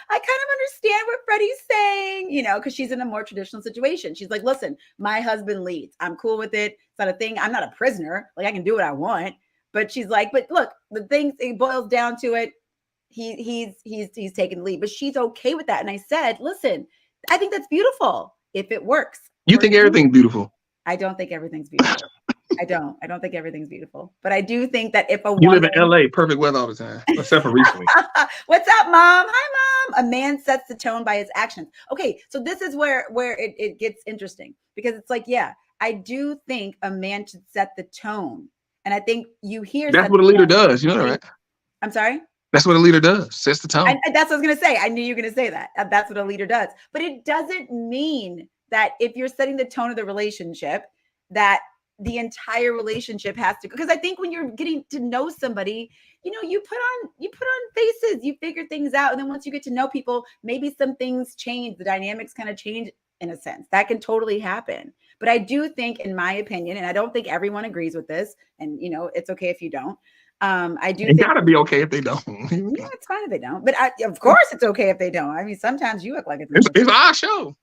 I kind of understand what Freddie's saying, because she's in a more traditional situation. She's like, listen, my husband leads. I'm cool with it. It's not a thing. I'm not a prisoner. Like, I can do what I want. But she's like, but look, the things, it boils down to it. He's taking the lead, but she's okay with that. And I said, listen, I think that's beautiful if it works. You think everything's beautiful? I don't think everything's beautiful. I don't think everything's beautiful, but I do think that if you live in LA, perfect weather all the time, except for recently. What's up, Mom? Hi, Mom. A man sets the tone by his actions. Okay, so this is where it gets interesting, because it's like, yeah, I do think a man should set the tone, and I think you hear that's what a leader does. You know, right? I'm sorry. That's what a leader does. Sets the tone. And that's what I was going to say. I knew you were going to say that. That's what a leader does. But it doesn't mean that if you're setting the tone of the relationship, that the entire relationship has to, because I think when you're getting to know somebody, you put on faces, you figure things out. And then once you get to know people, maybe some things change. The dynamics kind of change in a sense. That can totally happen. But I do think, in my opinion, and I don't think everyone agrees with this, and it's okay if you don't. I do. It gotta be okay if they don't. Yeah, it's fine if they don't. But of course, it's okay if they don't. I mean, sometimes you look like it's our show.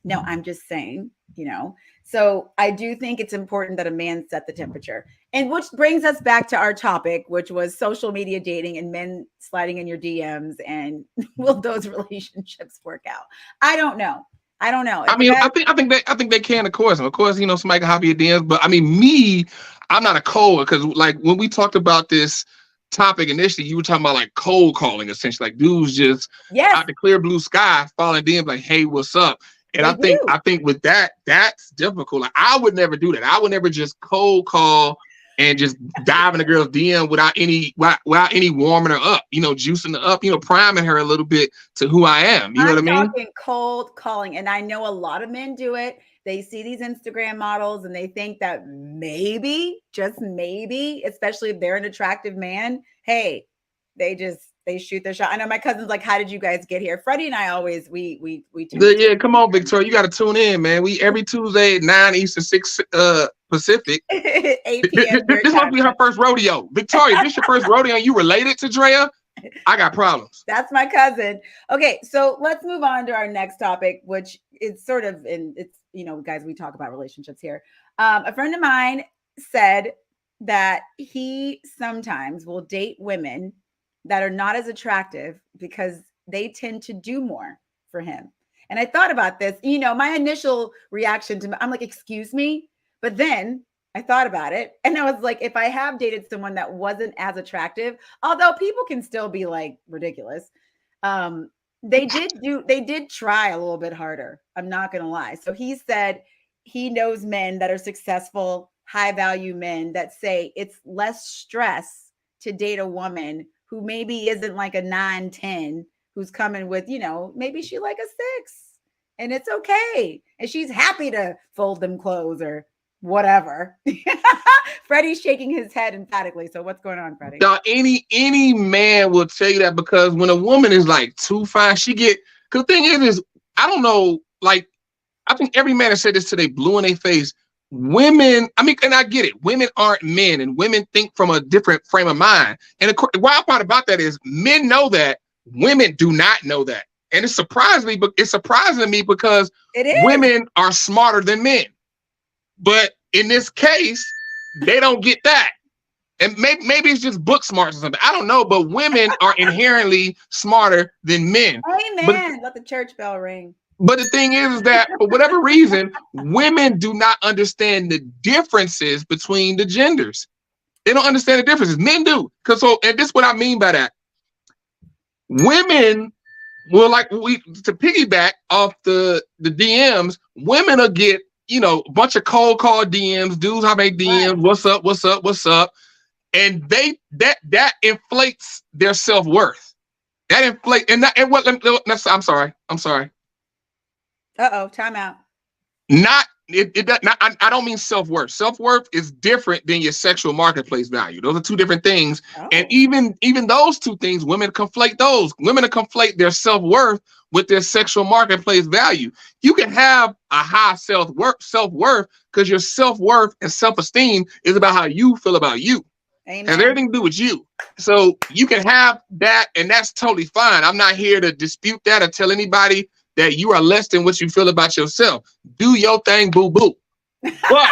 No, I'm just saying. So I do think it's important that a man set the temperature, and which brings us back to our topic, which was social media dating and men sliding in your DMs. And will those relationships work out? I don't know. I mean, I think they can, of course, somebody can hop your DMs, but I mean, I'm not a cold, because like when we talked about this topic initially, you were talking about like cold calling, essentially, like dudes just out the clear blue sky falling DMs like, hey, what's up? And I think with that's difficult. Like, I would never do that. I would never just cold call and just dive in a girl's DM without any warming her up, juicing her up, priming her a little bit to who I am. You know what I mean? I'm talking cold calling, and I know a lot of men do it. They see these Instagram models and they think that maybe, just maybe, especially if they're an attractive man, hey, they shoot their shot. I know my cousin's like, how did you guys get here? Freddie and I always, we yeah, come on, Victoria. You got to tune in, man. We every Tuesday at 9 Eastern, 6 Pacific. 8 p.m. This must be her first rodeo. Victoria, this your first rodeo and you related to Drea? I got problems. That's my cousin. Okay, so let's move on to our next topic, which is sort of guys, we talk about relationships here. A friend of mine said that he sometimes will date women that are not as attractive because they tend to do more for him. And I thought about this, my initial reaction I'm like, excuse me. But then I thought about it and I was like, if I have dated someone that wasn't as attractive, although people can still be like ridiculous, they did try a little bit harder. I'm not going to lie. So he said he knows men that are successful, high value men that say it's less stress to date a woman who maybe isn't like a 9-10, who's coming with, maybe she like a 6 and it's okay. And she's happy to fold them clothes or whatever. Freddie's shaking his head emphatically. So what's going on, Freddie? Now, any man will tell you that, because when a woman is like too fine, because the thing is I don't know, like, I think every man has said this till they blue in their face. Women, and I get it. Women aren't men, and women think from a different frame of mind. And the wild part about that is men know that, women do not know that. And it's surprising to me because women are smarter than men. But in this case, they don't get that. And maybe it's just book smart or something. I don't know, but women are inherently smarter than men. Amen. Let the church bell ring. But the thing is that for whatever reason, women do not understand the differences between the genders. They don't understand the differences. Men do. And this is what I mean by that. Women will, to piggyback off the DMs, women will get, a bunch of cold call DMs, dudes how make DMs, right. What's up? And that inflates their self-worth. That inflates, I'm sorry. Uh-oh, time out. Not I don't mean self-worth. Self-worth is different than your sexual marketplace value. Those are two different things. And Oh, even those two things, women conflate those. Women conflate their self-worth with their sexual marketplace value. You can have a high self-worth because your self-worth and self-esteem is about how you feel about you. It has amen. everything to do with you. So you can have that, and that's totally fine. I'm not here to dispute that or tell anybody that you are less than what you feel about yourself. Do your thing, boo boo. But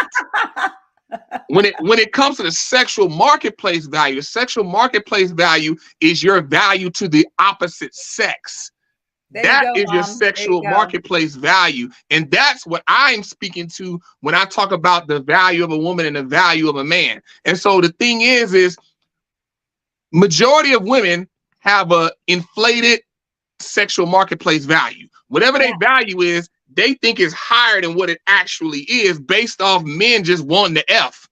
when it comes to the sexual marketplace value, the sexual marketplace value is your value to the opposite sex. There you That go, is your mom. There you sexual go. marketplace value. And that's what I'm speaking to when I talk about the value of a woman and the value of a man. And so the thing is majority of women have a inflated sexual marketplace value. Whatever Yeah. their value is, they think is higher than what it actually is based off men just wanting the F.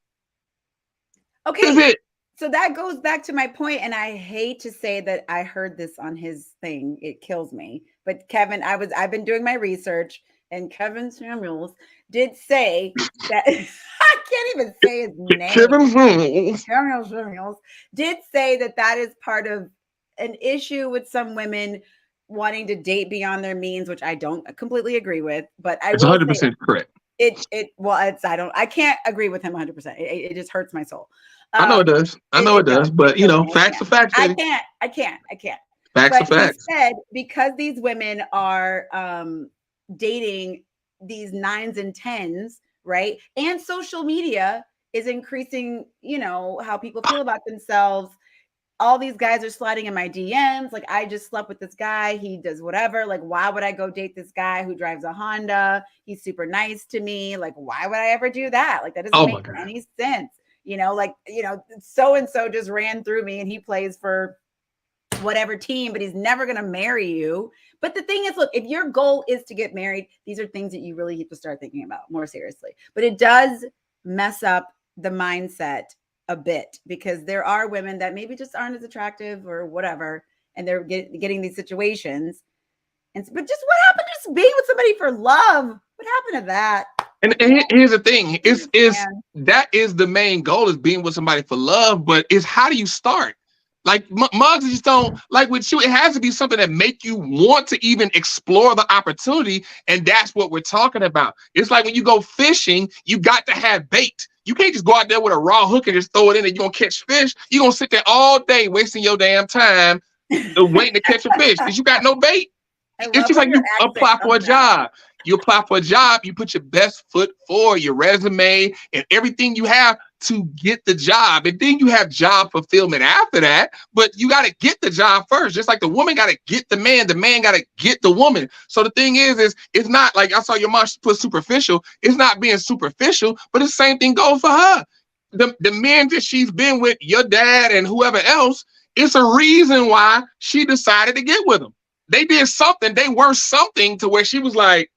That's Okay. it. So that goes back to my point, and I hate to say that I heard this on his thing. It kills me. But Kevin, I've been doing my research, and Kevin Samuels did say that I can't even say his name. Kevin, Samuels did say that that is part of an issue with some women wanting to date beyond their means, which I don't completely agree with. But I it's will say 100% correct. I can't agree with him 100%. It just hurts my soul. I know it does. I know it does. It But, kills me. facts are facts, baby. I can't. Facts are But he facts. said because these women are dating these 9s and 10s, right? And social media is increasing, how people feel about themselves. All these guys are sliding in my DMs. Like, I just slept with this guy. He does whatever. Like, why would I go date this guy who drives a Honda? He's super nice to me. Like, why would I ever do that? Like, that doesn't Oh my make God. any sense. So and so just ran through me and he plays for whatever team, but he's never going to marry you. But the thing is, look, if your goal is to get married, these are things that you really have to start thinking about more seriously. But it does mess up the mindset a bit because there are women that maybe just aren't as attractive or whatever, and they're getting these situations. But just what happened to just being with somebody for love? What happened to that? And here's the thing: is Man. that is the main goal, is being with somebody for love. But it's how do you start? Like mugs just don't like with you. It has to be something that make you want to even explore the opportunity, and that's what we're talking about. It's like when you go fishing, you got to have bait. You can't just go out there with a raw hook and just throw it in and you're gonna catch fish. You're gonna sit there all day wasting your damn time waiting to catch a fish because you got no bait. I It's love just when like your you accent apply for a comes out. job. You apply for a job, you put your best foot forward, your resume, and everything you have to get the job. And then you have job fulfillment after that. But you got to get the job first. Just like the woman got to get the man got to get the woman. So the thing is it's not like I saw your mom put superficial. It's not being superficial, but the same thing goes for her. The men that she's been with, your dad and whoever else, it's a reason why she decided to get with him. They did something, they were something to where she was like,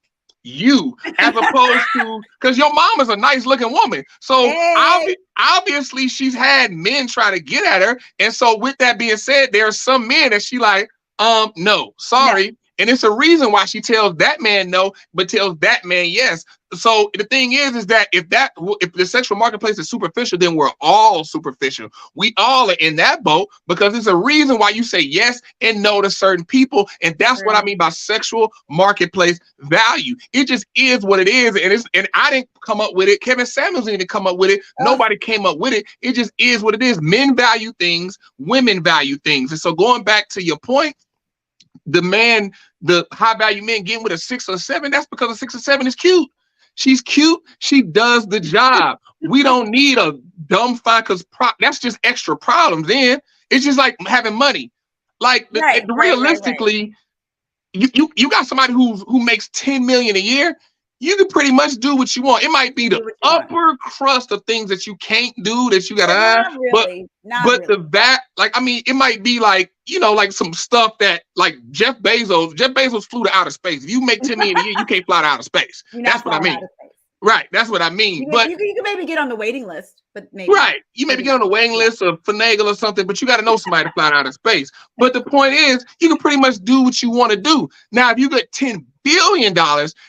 you, as opposed to, because your mom is a nice looking woman. So Hey. obviously she's had men try to get at her. And so with that being said, there are some men that she like, no, sorry. No. And it's a reason why she tells that man no, but tells that man yes. So the thing is that if the sexual marketplace is superficial, then we're all superficial. We all are in that boat because there's a reason why you say yes and no to certain people. And that's what I mean by sexual marketplace value. It just is what it is. And I didn't come up with it. Kevin Samuels didn't come up with it. Nobody came up with it. It just is what it is. Men value things, women value things. And so going back to your point, the high value men getting with a 6 or 7, that's because a 6 or 7 is cute. She's cute. She does the job. We don't need a dumb fine because that's just extra problems. Then it's just like having money. Like realistically, you got somebody who makes 10 million a year. You can pretty much do what you want. It might be the upper crust of things that you can't do that you gotta, but the back, like, I mean, it might be like, like some stuff that like Jeff Bezos flew to outer space. If you make 10 million a year, you can't fly to outer space. That's what I mean. Right. That's what I mean. But you can maybe get on the waiting list, but maybe you maybe get on the waiting list of finagle or something, but you got to know somebody to fly out of space. But the point is, you can pretty much do what you want to do. Now, if you get 10 billion,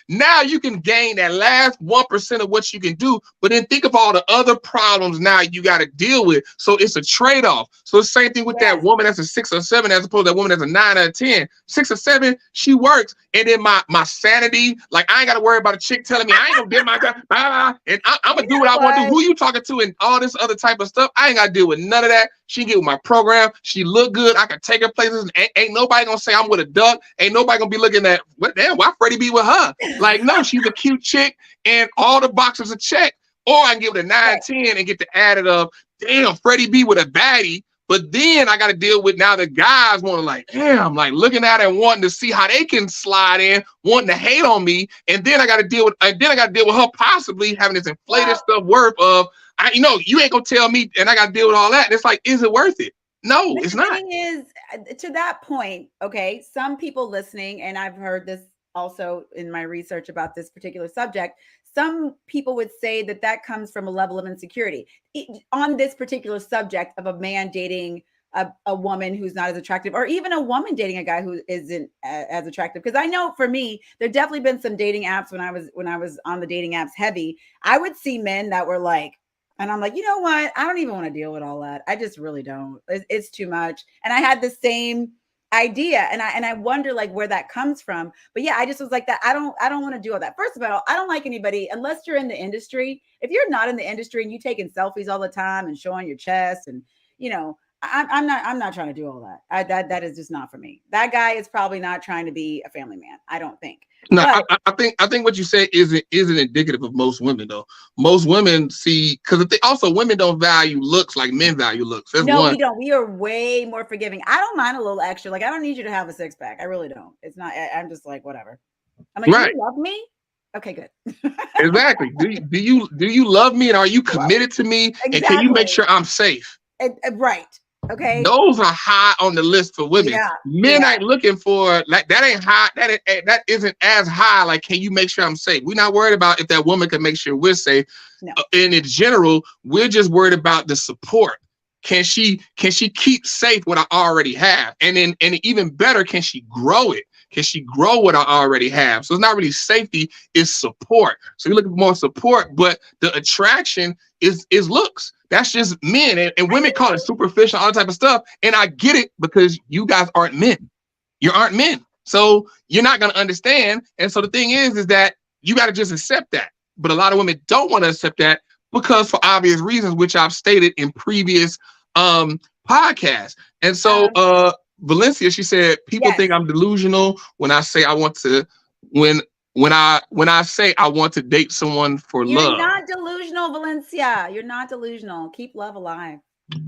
now you can gain that last 1% of what you can do. But then think of all the other problems now you got to deal with. So it's a trade-off. So the same thing with that woman that's a 6 or 7 as opposed to that woman that's a 9 or a 10. 6 or 7, she works. And then my sanity, like I ain't got to worry about a chick telling me I ain't gonna get my job. And I'm gonna do what I want to do. Who you talking to and all this other type of stuff. I ain't got to deal with none of that. She get with my program. She look good. I can take her places. Ain't nobody gonna say I'm with a duck. Ain't nobody gonna be looking at what damn why Freddie be with her. Like no, she's a cute chick and all the boxes are checked. Or I can give it a 9, 10 and get the added of damn Freddie be with a baddie. But then I got to deal with now the guys want to like, damn, like looking at it and wanting to see how they can slide in, wanting to hate on me. And then I got to deal with, her possibly having this inflated stuff worth of, you ain't gonna tell me, and I got to deal with all that. And it's like, is it worth it? No, it's not. The thing is, to that point, okay, some people listening, and I've heard this also in my research about this particular subject, some people would say that comes from a level of insecurity on this particular subject of a man dating a woman who's not as attractive, or even a woman dating a guy who isn't as attractive. Because I know for me, there definitely been some dating apps when I was on the dating apps heavy. I would see men that were like, and I'm like, you know what? I don't even want to deal with all that. I just really don't. It's too much. And I had the same idea, and I wonder like where that comes from. But yeah, I just was like that. I don't want to do all that. First of all, I don't like anybody unless you're in the industry. If you're not in the industry and you taking selfies all the time and showing your chest, and I'm not trying to do all that. That is just not for me. That guy is probably not trying to be a family man. I don't think. No, I think what you said isn't indicative of most women though. Most women see, because also women don't value looks like men value looks. That's no, we don't. We are way more forgiving. I don't mind a little extra. Like I don't need you to have a 6-pack. I really don't. It's not. I'm just like whatever. I'm like, do you love me? Okay, good. Exactly. Do you love me, and are you committed to me? Exactly. And can you make sure I'm safe? Right. Okay. Those are high on the list for women. Yeah. Men ain't looking for like that. Ain't high. That isn't as high. Like, can you make sure I'm safe? We're not worried about if that woman can make sure we're safe. No. And in general, we're just worried about the support. Can she keep safe what I already have? And even better, can she grow it? Can she grow what I already have? So it's not really safety, it's support. So you're looking for more support, but the attraction is looks. That's just men. And women call it superficial, all that type of stuff. And I get it because you guys aren't men. You aren't men. So you're not going to understand. And so the thing is that you got to just accept that. But a lot of women don't want to accept that because for obvious reasons, which I've stated in previous podcasts. And so Valencia, she said, people think I'm delusional when I say I want to, when I say I want to date someone for love. You're not delusional, Valencia. You're not delusional. Keep love alive.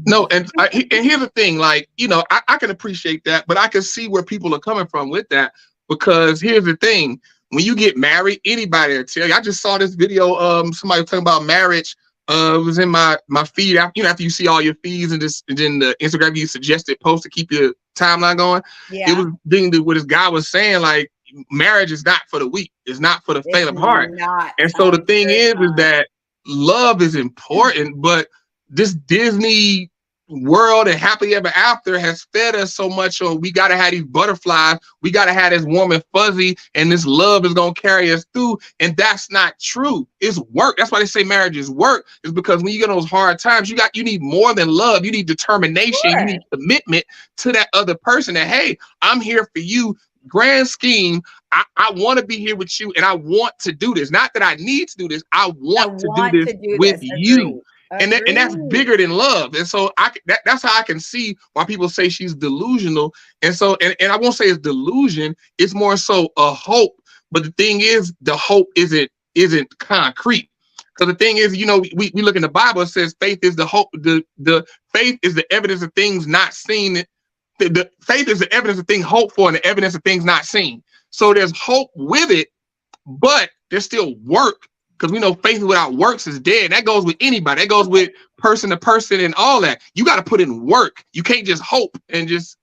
No, and here's the thing, like, I can appreciate that, but I can see where people are coming from with that, because here's the thing. When you get married, anybody will tell you. I just saw this video, somebody was talking about marriage. It was in my feed. After you see all your feeds and then the Instagram you suggested post to keep your timeline going. Yeah. It was what this guy was saying, like, marriage is not for the weak. It's not for the faint of heart. And so the thing is that love is important, but this Disney world and happily ever after has fed us so much on we got to have these butterflies, we got to have this warm and fuzzy, and this love is going to carry us through. And that's not true. It's work. That's why they say marriage is work, is because when you get those hard times, you need more than love. You need determination. Sure. You need commitment to that other person that, hey, I'm here for you. Grand scheme, I want to be here with you, and I want to do this. Not that I need to do this. I want to do this with you. And that's bigger than love. And so that's how I can see why people say she's delusional. And so, and I won't say it's delusion. It's more so a hope. But the thing is, the hope isn't concrete. Because the thing is, we look in the Bible, it says faith is the hope. The faith is the evidence of things not seen. The faith is the evidence of things hoped for and the evidence of things not seen. So there's hope with it, but there's still work. Because we know faith without works is dead. That goes with anybody. That goes with person to person and all that. You got to put in work. You can't just hope and just.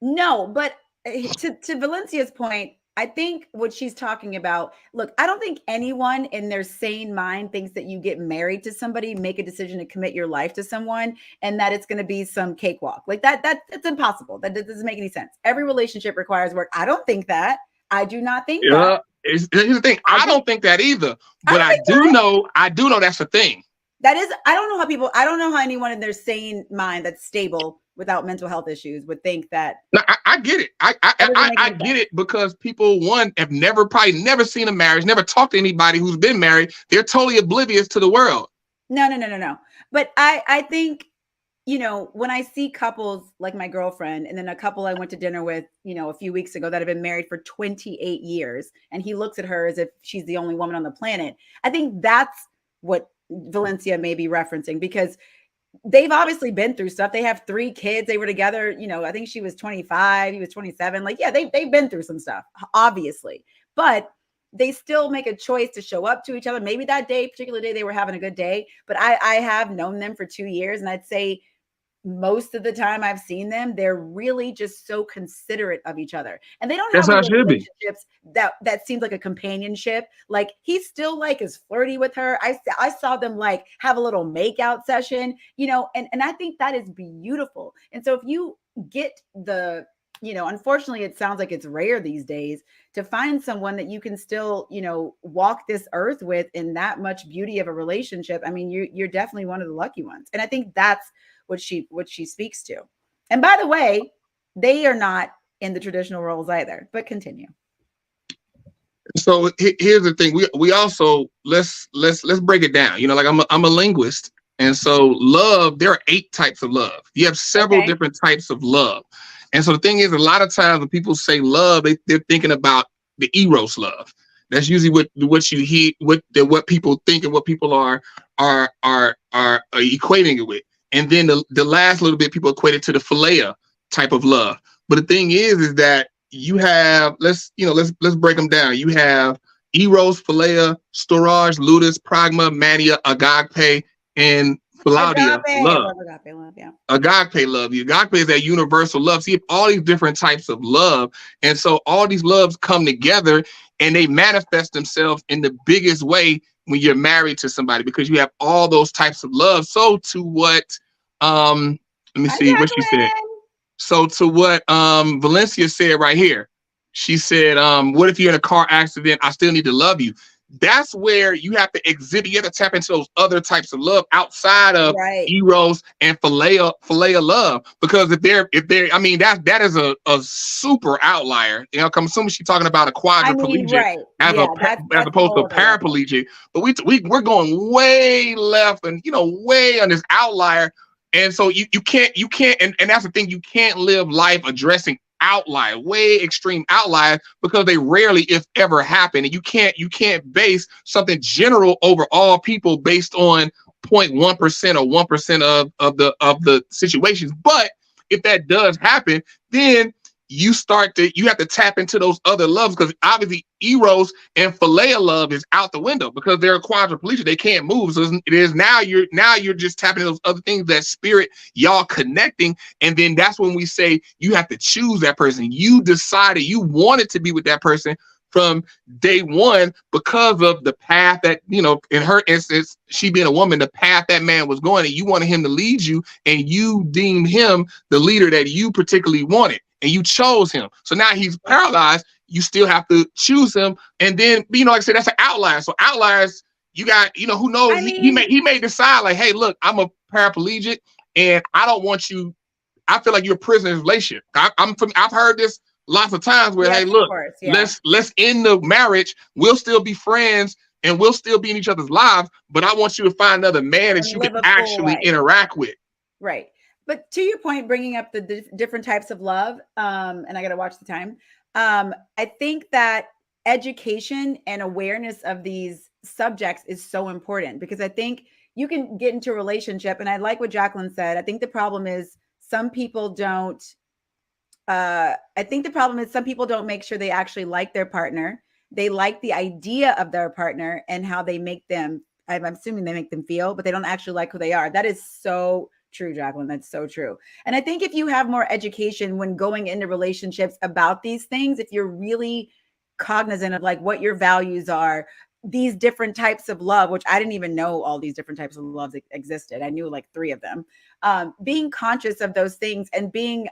No, but to Valencia's point, I think what she's talking about, look, I don't think anyone in their sane mind thinks that you get married to somebody, make a decision to commit your life to someone, and that it's going to be some cakewalk. Like that's impossible. That doesn't make any sense. Every relationship requires work. I don't think that. I do not think that. Yeah. Here's the thing. I don't think that either. I But don't think I do know that's a thing. that is, I don't know how anyone in their sane mind that's stable without mental health issues would think that. No, I get it. I get it because people, one, have probably never seen a marriage, never talked to anybody who's been married. They're totally oblivious to the world. No. But I think, when I see couples like my girlfriend and then a couple I went to dinner with, a few weeks ago that have been married for 28 years, and he looks at her as if she's the only woman on the planet. I think that's what Valencia may be referencing, because they've obviously been through stuff. They have 3 kids. They were together. I think she was 25. He was 27. Like, yeah, they've been through some stuff, obviously, but they still make a choice to show up to each other. Maybe that particular day, they were having a good day, but I have known them for 2 years. And I'd say most of the time I've seen them, they're really just so considerate of each other, and they don't have relationships that seems like a companionship. Like, he still like is flirty with her. I saw them like have a little makeout session, and I think that is beautiful. And so if you get unfortunately, it sounds like it's rare these days to find someone that you can still, walk this earth with in that much beauty of a relationship. I mean, you're definitely one of the lucky ones. And I think that's what she speaks to. And by the way, they are not in the traditional roles either, but continue. So here's the thing. We also, let's break it down. Like I'm a linguist. And so love, there are 8 types of love. You have several different types of love. And so the thing is, a lot of times when people say love, they're thinking about the eros love. That's usually what you hear, what people think and what people are equating it with. And then the last little bit, people equate it to the philia type of love. But the thing is that you have, let's break them down. You have eros, philia, storge, ludus, pragma, mania, agape, and philaudia love. Agape love, yeah. Agape love. The agape is that universal love. See, all these different types of love. And so all these loves come together and they manifest themselves in the biggest way when you're married to somebody, because you have all those types of love. So to what, let me see what she said. So to what Valencia said right here. She said, what if you're in a car accident? I still need to love you. That's where you have to exhibit, you have to tap into those other types of love outside of eros and philia love. Because if they're, I mean, that is a super outlier. I'm assuming she's talking about a quadriplegic as opposed to paraplegic. But we're going way left and way on this outlier. And so you can't, and that's the thing, you can't live life addressing outlier, way extreme outlier, because they rarely, if ever, happen. And you can't base something general over all people based on 0.1% or 1% of the situations. But if that does happen, then you have to tap into those other loves, because obviously eros and philia love is out the window because they're quadriplegic, they can't move. So it is now you're just tapping into those other things, that spirit, y'all connecting. And then that's when we say you have to choose that person. You decided you wanted to be with that person from day one because of the path that, in her instance, she being a woman, the path that man was going, and you wanted him to lead you, and you deemed him the leader that you particularly wanted. And you chose him. So now he's paralyzed. You still have to choose him. And then, like I said, that's an outlier. So outliers, you got, who knows? I mean, he may decide like, hey, look, I'm a paraplegic and I don't want you. I feel like you're a prisoner of relationship. I've heard this lots of times where, hey, look, let's end the marriage. We'll still be friends and we'll still be in each other's lives. But I want you to find another man that you can actually interact with. Right. But to your point, bringing up the different types of love, and I got to watch the time. I think that education and awareness of these subjects is so important, because I think you can get into a relationship, and I like what Jacqueline said. I think the problem is some people don't. I think the problem is some people don't make sure they actually like their partner. They like the idea of their partner and how they make them. I'm assuming they make them feel, but they don't actually like who they are. That is so true, Jacqueline. That's so true. And I think if you have more education when going into relationships about these things, if you're really cognizant of like what your values are, these different types of love, which I didn't even know all these different types of loves existed. I knew like 3 of them. Being conscious of those things and being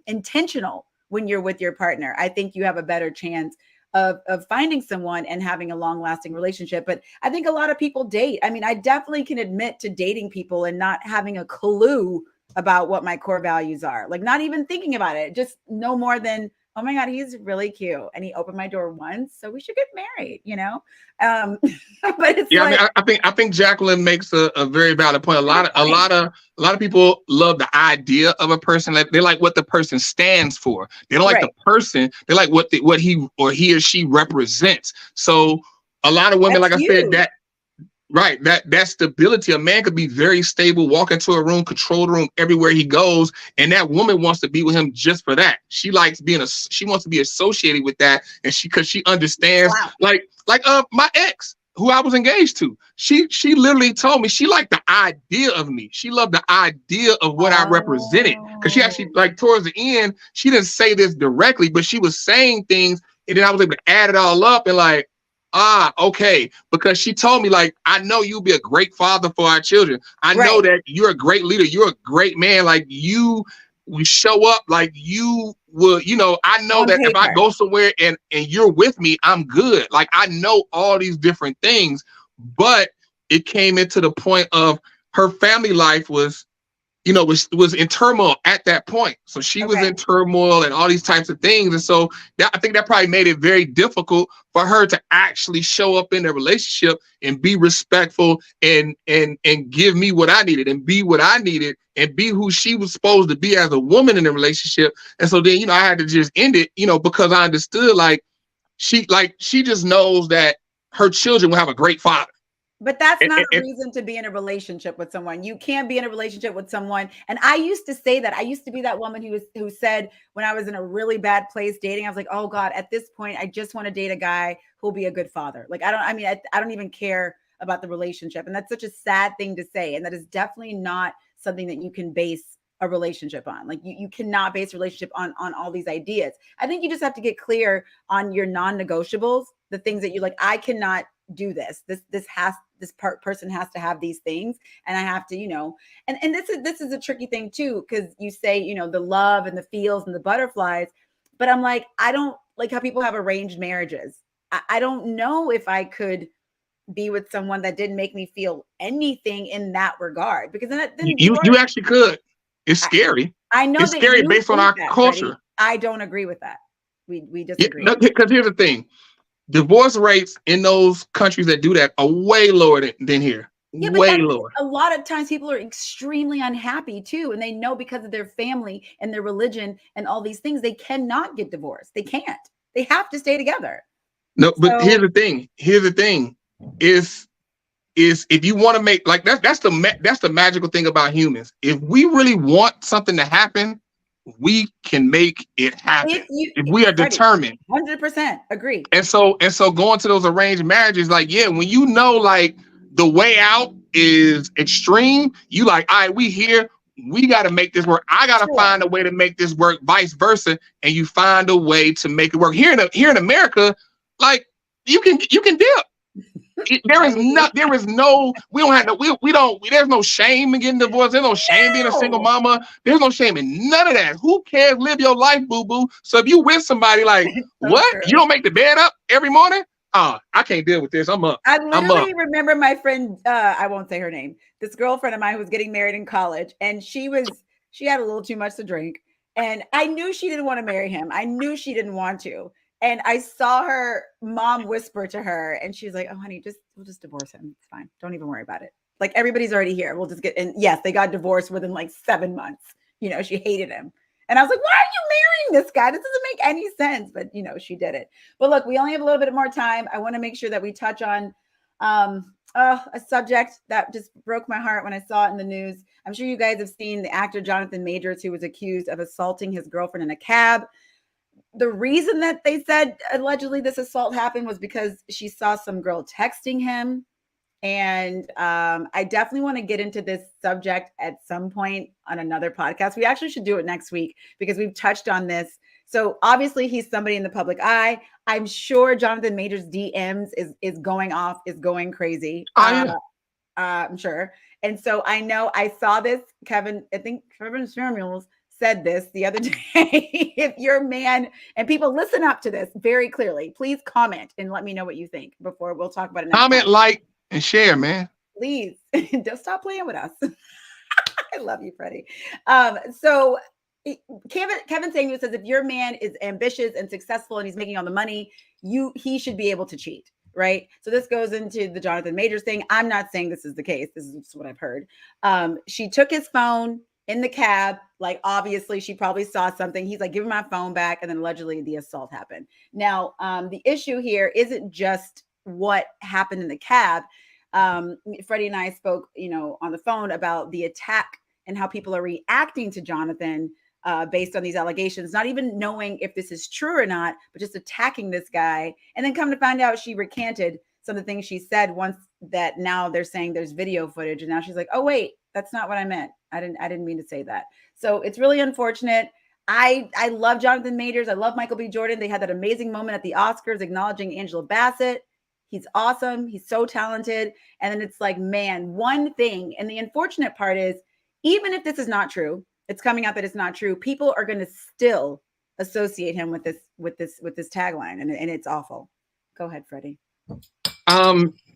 intentional when you're with your partner, I think you have a better chance of finding someone and having a long lasting relationship. But I think a lot of people date. I mean, I definitely can admit to dating people and not having a clue about what my core values are, like not even thinking about it, just no more than, oh my God, he's really cute. And he opened my door once, so we should get married, you know? But it's Yeah, like, I mean, I think Jacqueline makes a very valid point. A lot of people love the idea of a person. Like they like what the person stands for. They don't like right. the person. They like what he or she represents. So a lot of women, That's like I said, huge. right, that stability. A man could be very stable, walk into a room, control the room everywhere he goes, and that woman wants to be with him just for that. She likes she wants to be associated with that, and because she understands, Wow. like my ex, who I was engaged to, she literally told me she liked the idea of me. She loved the idea of what I represented, because she actually, Oh, like, towards the end, she didn't say this directly, but she was saying things, and then I was able to add it all up and like, okay. Because she told me, like, I know you'll be a great father for our children. I know right. that you're a great leader. You're a great man. Like, we show up like you will, I know On that if I paper. go somewhere and you're with me, I'm good. Like, I know all these different things, but it came into the point of her family life was was in turmoil at that point. So she was Okay. in turmoil and all these types of things. And so I think that probably made it very difficult for her to actually show up in a relationship and be respectful and give me what I needed and be what I needed and be who she was supposed to be as a woman in a relationship. And so then, I had to just end it, because I understood she just knows that her children will have a great father. But that's not a And reason to be in a relationship with someone. You can't be in a relationship with someone. And I used to say that. I used to be that woman who said when I was in a really bad place dating, I was like, oh God, at this point, I just want to date a guy who'll be a good father. Like, I don't even care about the relationship. And that's such a sad thing to say. And that is definitely not something that you can base a relationship on. Like you cannot base a relationship on all these ideas. I think you just have to get clear on your non-negotiables, the things that you like. I cannot do this. This person has to have these things, and I have to, and this is a tricky thing too, because you say, the love and the feels and the butterflies, but I'm like, I don't like how people have arranged marriages. I don't know if I could be with someone that didn't make me feel anything in that regard, because then you actually could. It's I, scary. I know It's that scary you based on think our that, culture. Freddie. I don't agree with that. We Yeah, disagree. because here's the thing. Divorce rates in those countries that do that are way lower than here. Yeah, but Way that's lower. a lot of times people are extremely unhappy too. And they know because of their family and their religion and all these things, they cannot get divorced. They can't. They have to stay together. No, but here's So the thing. Here's the thing. Is if you want to make, like, that's the magical thing about humans. If we really want something to happen, we can make it happen. if you, If we are Freddie, determined. 100% agree. And so going to those arranged marriages, like, yeah, when like the way out is extreme, you like, all right, we here, we got to make this work. I got to Sure. find a way to make this work, vice versa, and you find a way to make it work. Here in America, like, you can dip. We don't have no, we don't, there's no shame in getting divorced. There's no shame being a single No. mama. There's no shame in none of that. Who cares? Live your life, boo boo. So if you with somebody, like, So what? You true. don't make the bed up every morning? I can't deal with this. I'm up. I I'm up. literally remember my friend, I won't say her name, this girlfriend of mine who was getting married in college, and she had a little too much to drink. And I knew she didn't want to marry him. I knew she didn't want to. And I saw her mom whisper to her, and she was like, oh, honey, we'll just divorce him. It's fine. Don't even worry about it. Like, everybody's already here. We'll just and yes, they got divorced within like 7 months. She hated him. And I was like, why are you marrying this guy? This doesn't make any sense. But, she did it. But look, we only have a little bit more time. I want to make sure that we touch on a subject that just broke my heart when I saw it in the news. I'm sure you guys have seen the actor Jonathan Majors, who was accused of assaulting his girlfriend in a cab. The reason that they said allegedly this assault happened was because she saw some girl texting him. And I definitely want to get into this subject at some point on another podcast. We actually should do it next week because we've touched on this. So obviously he's somebody in the public eye. I'm sure Jonathan Majors DMs is going off, is going crazy. Yeah. I'm sure. And so I know I saw this, I think Kevin Samuels said this the other day. If your man, and people listen up to this very clearly, please comment and let me know what you think before we'll talk about it next Comment, time. like, and share, man. Please don't stop playing with us. I love you, Freddie. So Kevin saying says if your man is ambitious and successful and he's making all the money, he should be able to cheat, right? So this goes into the Jonathan Majors thing. I'm not saying this is the case. This is what I've heard. She took his phone in the cab. Like, obviously, she probably saw something. He's like, give me my phone back. And then allegedly the assault happened. Now, the issue here isn't just what happened in the cab. Freddie and I spoke, on the phone about the attack and how people are reacting to Jonathan based on these allegations, not even knowing if this is true or not, but just attacking this guy. And then come to find out she recanted some of the things she said once that now they're saying there's video footage. And now she's like, oh, wait, that's not what I meant. I didn't mean to say that. So it's really unfortunate. I love Jonathan Majors. I love Michael B. Jordan. They had that amazing moment at the Oscars acknowledging Angela Bassett. He's awesome. He's so talented. And then it's like, man, one thing. And the unfortunate part is, even if this is not true, it's coming out that it's not true. People are going to still associate him with this tagline, and it's awful. Go ahead, Freddie.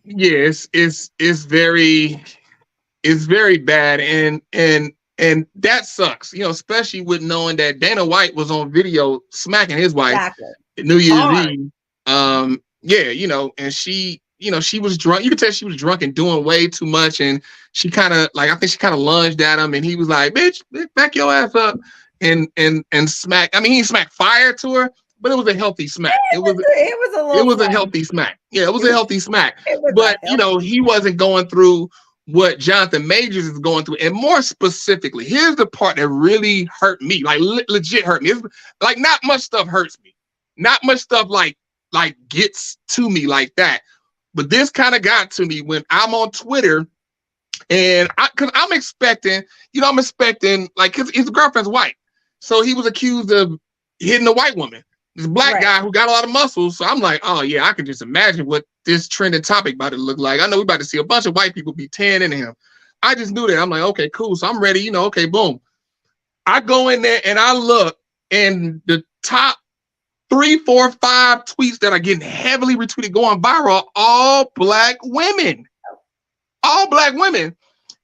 Yes, it's very bad, and that sucks. Especially with knowing that Dana White was on video smacking his wife at New Year's Eve. And she was drunk. You could tell she was drunk and doing way too much. And she I think she kind of lunged at him, and he was like, bitch, back your ass up and smack. I mean, he smacked fire to her, but it was a healthy smack. It was a healthy smack. Yeah, it was a healthy smack. But, he wasn't going through what Jonathan Majors is going through. And more specifically, here's the part that really hurt me, like legit hurt me. It's like, not much stuff hurts me. Not much stuff like gets to me like that. But this kind of got to me when I'm on Twitter, and because I'm expecting, because his girlfriend's white. So he was accused of hitting a white woman, this black guy who got a lot of muscles. So I'm like, oh yeah, I can just imagine what this trending topic about to look like. I know we're about to see a bunch of white people be tearing into him. I just knew that. I'm like, okay, cool. So I'm ready, okay, boom. I go in there and I look, and the top 3, 4, 5 tweets that are getting heavily retweeted, going viral, all black women.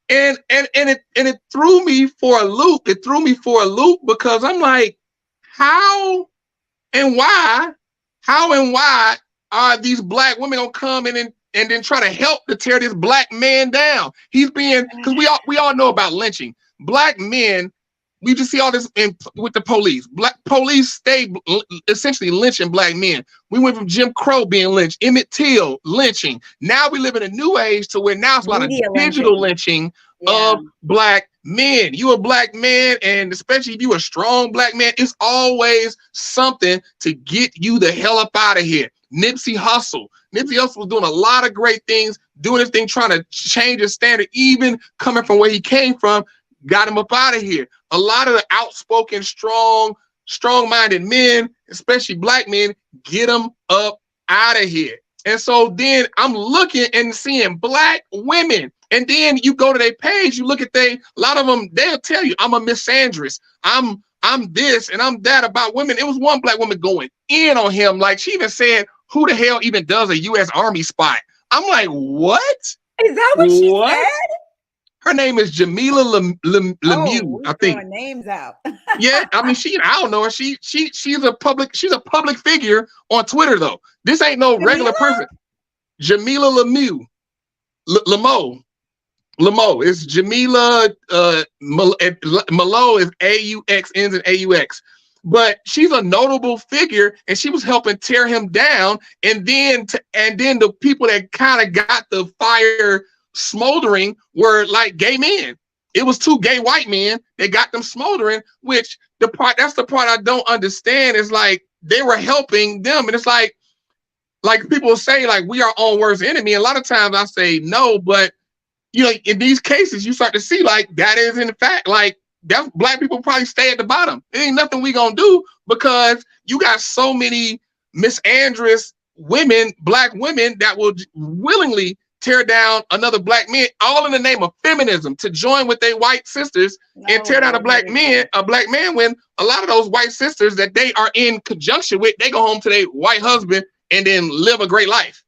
And it threw me for a loop. It threw me for a loop because I'm like, how and why are these black women gonna come in and then try to help to tear this black man down? He's being, because we all know about lynching. Black men, we just see all this with the police. Black police stay essentially lynching black men. We went from Jim Crow being lynched, Emmett Till lynching. Now we live in a new age to where now it's a lot of digital lynching of black men. You a black man, and especially if you a strong black man, it's always something to get you the hell up out of here. Nipsey Hussle was doing a lot of great things, doing his thing, trying to change his standard, even coming from where he came from, got him up out of here. A lot of the outspoken, strong-minded men, especially black men, get them up out of here. And so then I'm looking and seeing black women. And then you go to their page, you look at a lot of them, they'll tell you, I'm a misandrist. I'm this and I'm that about women. It was one black woman going in on him. Like, she even said, who the hell even does a U.S. Army spy? I'm like, what? Is that what she said? Her name is Jamila Lemieux, I think. Names out. Yeah, I mean, I don't know her. She's a public figure on Twitter though. This ain't no regular person. Jamila Lemieux, Lemo. It's Jamila. Malo is AUX, ends in AUX. But she's a notable figure, and she was helping tear him down. And then the people that kind of got the fire smoldering were like gay men. It was 2 gay white men that got them smoldering, which that's the part I don't understand, is like they were helping them. And it's like people say, like, we are our own worst enemy. A lot of times I say no, but in these cases you start to see like that is in fact like that black people probably stay at the bottom. There ain't nothing we gonna do because you got so many misandrous women, black women, that will willingly tear down another black man, all in the name of feminism, to join with their white sisters and tear down a black man when a lot of those white sisters that they are in conjunction with, they go home to their white husband and then live a great life.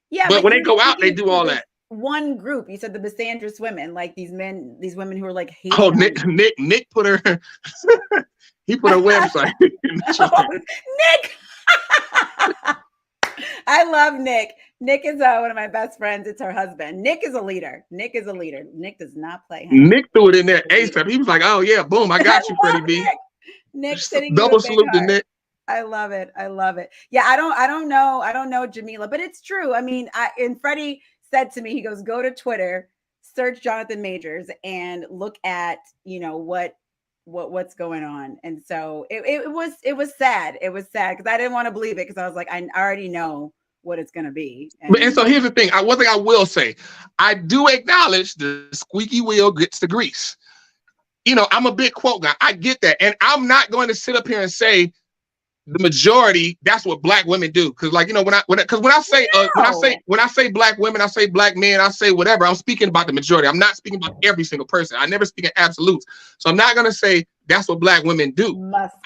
Yeah, but when they go out, they do all that. One group, you said the misandrous women, like these women who are like hating. Oh, Nick put her. He put a website. Oh, Nick. I love Nick. Nick is one of my best friends. It's her husband. Nick is a leader. Nick does not play. Nick threw it in there ASAP. He was like, "Oh yeah, boom, I got you, Freddie B." Nick sitting double salute to Nick. I love it. Yeah, I don't know Jamila, but it's true. I mean, and Freddie said to me, he goes, "Go to Twitter, search Jonathan Majors, and look at what's going on." And so it was sad. It was sad because I didn't want to believe it because I was like, I already know what it's going to be. And so here's the thing. One thing I will say, I do acknowledge the squeaky wheel gets the grease. I'm a big quote guy. I get that. And I'm not going to sit up here and say the majority, that's what black women do. Cause when I say black women, I say black men, I say whatever, I'm speaking about the majority. I'm not speaking about every single person. I never speak in absolutes. So I'm not going to say that's what black women do.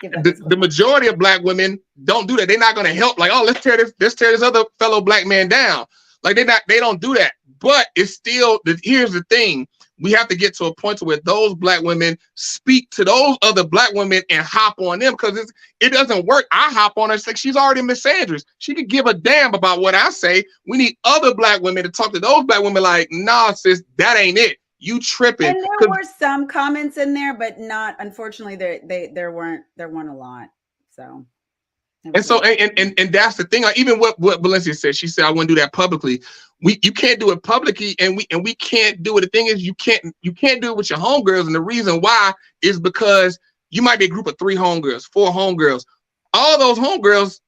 The majority of black women don't do that. They're not going to help. Like, oh, let's tear this other fellow black man down. Like they don't do that. But it's still, here's the thing. We have to get to a point to where those black women speak to those other black women and hop on them, because it doesn't work. I hop on her. It's like she's already misandrous. She could give a damn about what I say. We need other black women to talk to those black women like, nah, sis, that ain't it. You tripping. And there were some comments in there, but not, unfortunately, there weren't a lot. So. And so, and that's the thing. Like, even what Valencia said, she said, I wouldn't do that publicly. You can't do it publicly, and we can't do it. The thing is, you can't do it with your homegirls, and the reason why is because you might be a group of 3 homegirls, 4 homegirls. All those homegirls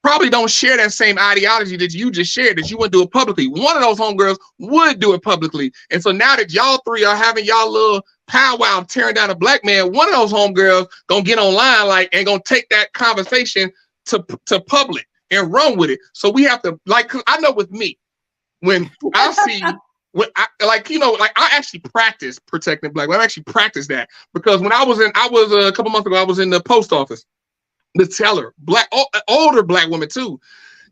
probably don't share that same ideology that you just shared, that you wouldn't do it publicly. One of those homegirls would do it publicly, and so now that y'all 3 are having y'all little powwow tearing down a black man, one of those homegirls gonna get online and gonna take that conversation to public and run with it. So we have to, like, cause I know with me, when I see I actually practice protecting black women. I actually practice that, because when I was a couple months ago, I was in the post office. The teller, older black woman too.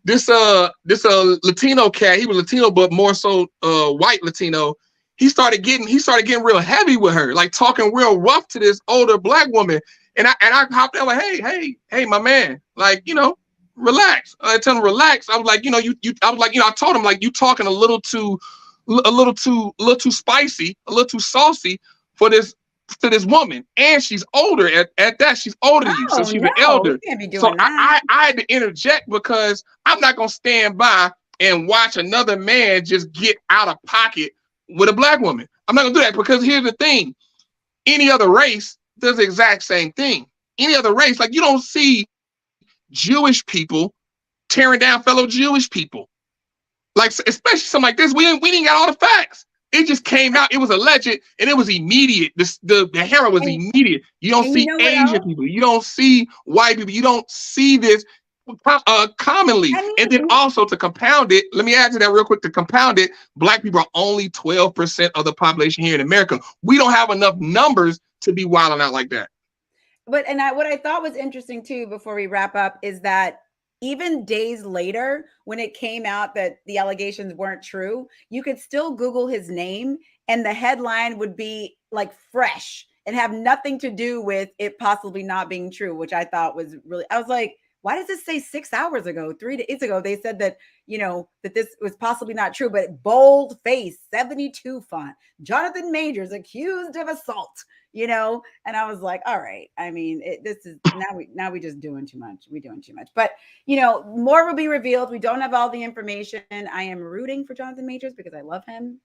This Latino cat, he was Latino, but more so white Latino. He started getting real heavy with her, like talking real rough to this older black woman. And I hopped out like, hey, my man, like, relax. I tell him relax. I was like, I told him, like, you talking a little too spicy, a little too saucy for this woman, and she's older at that. She's older than you, so she's an elder. So I had to interject, because I'm not gonna stand by and watch another man just get out of pocket with a black woman. I'm not gonna do that, because here's the thing: any other race does the exact same thing. Any other race, like, you don't see Jewish people tearing down fellow Jewish people. Like, especially something like this, we didn't got all the facts. It just came out. It was alleged, and it was immediate. The error was immediate. You don't see Asian people. You don't see white people. You don't see this commonly. And then also, to compound it, let me add to that real quick. To compound it, black people are only 12% of the population here in America. We don't have enough numbers to be wilding out like that. But what I thought was interesting too, before we wrap up, is that even days later, when it came out that the allegations weren't true, you could still Google his name and the headline would be like fresh and have nothing to do with it possibly not being true, which I thought was really, I was like, why does this say 6 hours ago, 3 days ago? They said that, that this was possibly not true, but bold face, 72 font, Jonathan Majors accused of assault, and I was like, all right. I mean, this is now we just doing too much. We're doing too much, but more will be revealed. We don't have all the information. I am rooting for Jonathan Majors because I love him.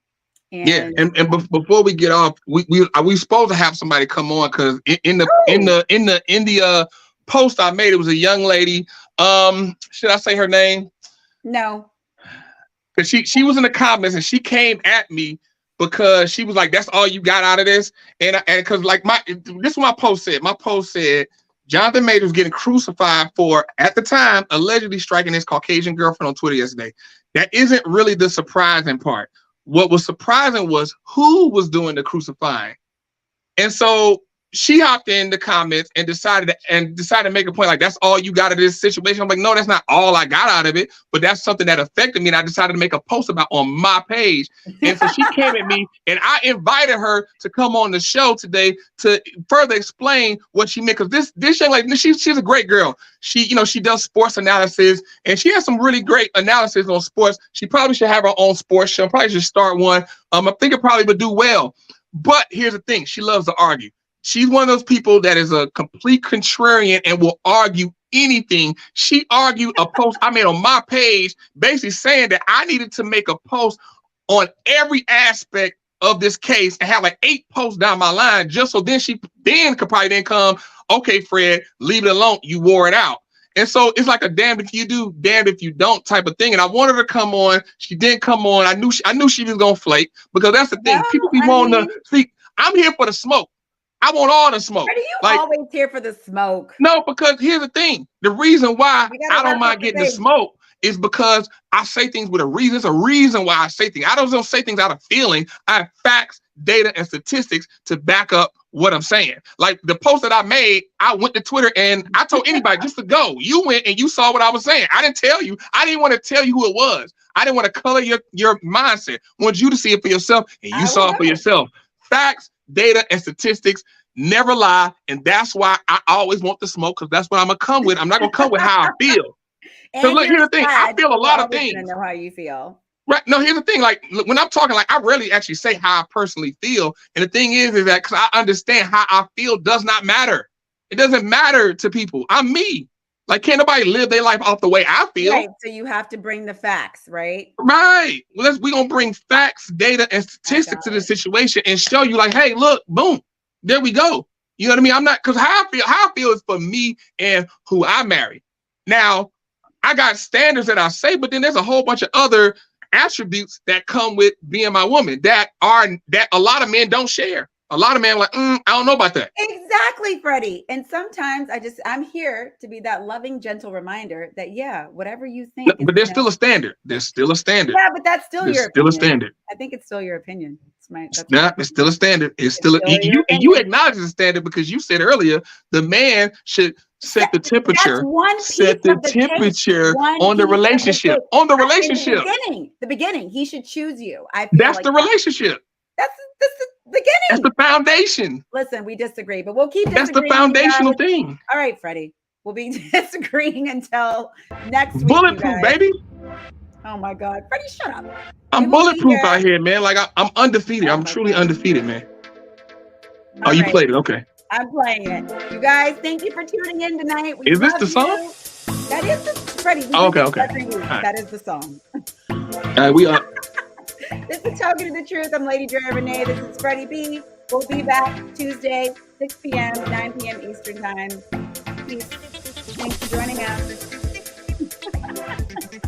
And before we get off, we supposed to have somebody come on, because in the post I made, it was a young lady. Should I say her name? No. Because she was in the comments and she came at me because she was like, "That's all you got out of this," and because like this is what my post said. My post said, Jonathan Majors was getting crucified for, at the time, allegedly striking his Caucasian girlfriend on Twitter yesterday. That isn't really the surprising part. What was surprising was who was doing the crucifying. And so she hopped in the comments and decided to make a point like, that's all you got out of this situation. I'm like, no, that's not all I got out of it, but that's something that affected me, and I decided to make a post about on my page. And so she came at me, and I invited her to come on the show today to further explain what she meant. Because this young lady, she's a great girl. She, she does sports analysis, and she has some really great analysis on sports. She probably should have her own sports show. Probably should start one. I think it probably would do well. But here's the thing: she loves to argue. She's one of those people that is a complete contrarian and will argue anything. She argued a post I made on my page, basically saying that I needed to make a post on every aspect of this case and have like 8 posts down my line, just so then she could probably then come, okay, Fred, leave it alone. You wore it out. And so it's like a damned if you do, damned if you don't type of thing. And I wanted her to come on. She didn't come on. I knew she was gonna flake, because that's the thing. No, People be wanting to see. I'm here for the smoke. I want all the smoke. Are you always here for the smoke? No, because here's the thing. The reason why I don't mind getting the smoke is because I say things with a reason. It's a reason why I say things. I don't say things out of feeling. I have facts, data, and statistics to back up what I'm saying. Like the post that I made, I went to Twitter and I told anybody just to go. You went and you saw what I was saying. I didn't tell you. I didn't want to tell you who it was. I didn't want to color your mindset. I want you to see it for yourself, and you saw it for yourself. Facts, data, and statistics never lie, and that's why I always want the smoke, because that's what I'm gonna come with. I'm not gonna come with how I feel. So look, here's the thing: I feel a lot of things. I know how you feel. Right? No, here's the thing: like when I'm talking, like I rarely actually say how I personally feel, and the thing is that because I understand how I feel does not matter. It doesn't matter to people. I'm me. Like, can't nobody live their life off the way I feel. Right. So you have to bring the facts, right? Right. Well, we're gonna bring facts, data, and statistics to the situation and show you, like, hey, look, boom. There we go. You know what I mean? I'm not, because how I feel is for me and who I marry. Now, I got standards that I say, but then there's a whole bunch of other attributes that come with being my woman that a lot of men don't share. A lot of men are like, I don't know about that. Exactly, Freddie. And sometimes I'm here to be that loving, gentle reminder that, yeah, whatever you think. But there's still a standard. There's still a standard. Yeah, but that's still your opinion. Still a standard. I think it's still your opinion. It's still a standard. It's still you acknowledge the standard, because you said earlier the man should set the temperature. Set the temperature on the relationship. On the relationship. The beginning. He should choose you. That's the relationship. That's the beginning. That's the foundation. Listen, we disagree, but we'll keep disagreeing. That's the foundational thing. All right, Freddie. We'll be disagreeing until next week. Bulletproof, baby. Oh my God, Freddie, shut up. I'm bulletproof out here, man. Like I'm undefeated. I'm truly undefeated, man. Oh, you played it? Okay. I'm playing it. You guys, thank you for tuning in tonight. Is this the song? That is the Freddie. Okay. That is the song. All right, we are. This is Talking to the Truth. I'm Lady Drea Renee. This is Freddie B. We'll be back Tuesday, 6 p.m., 9 p.m. Eastern Time. Peace. Thanks for joining us.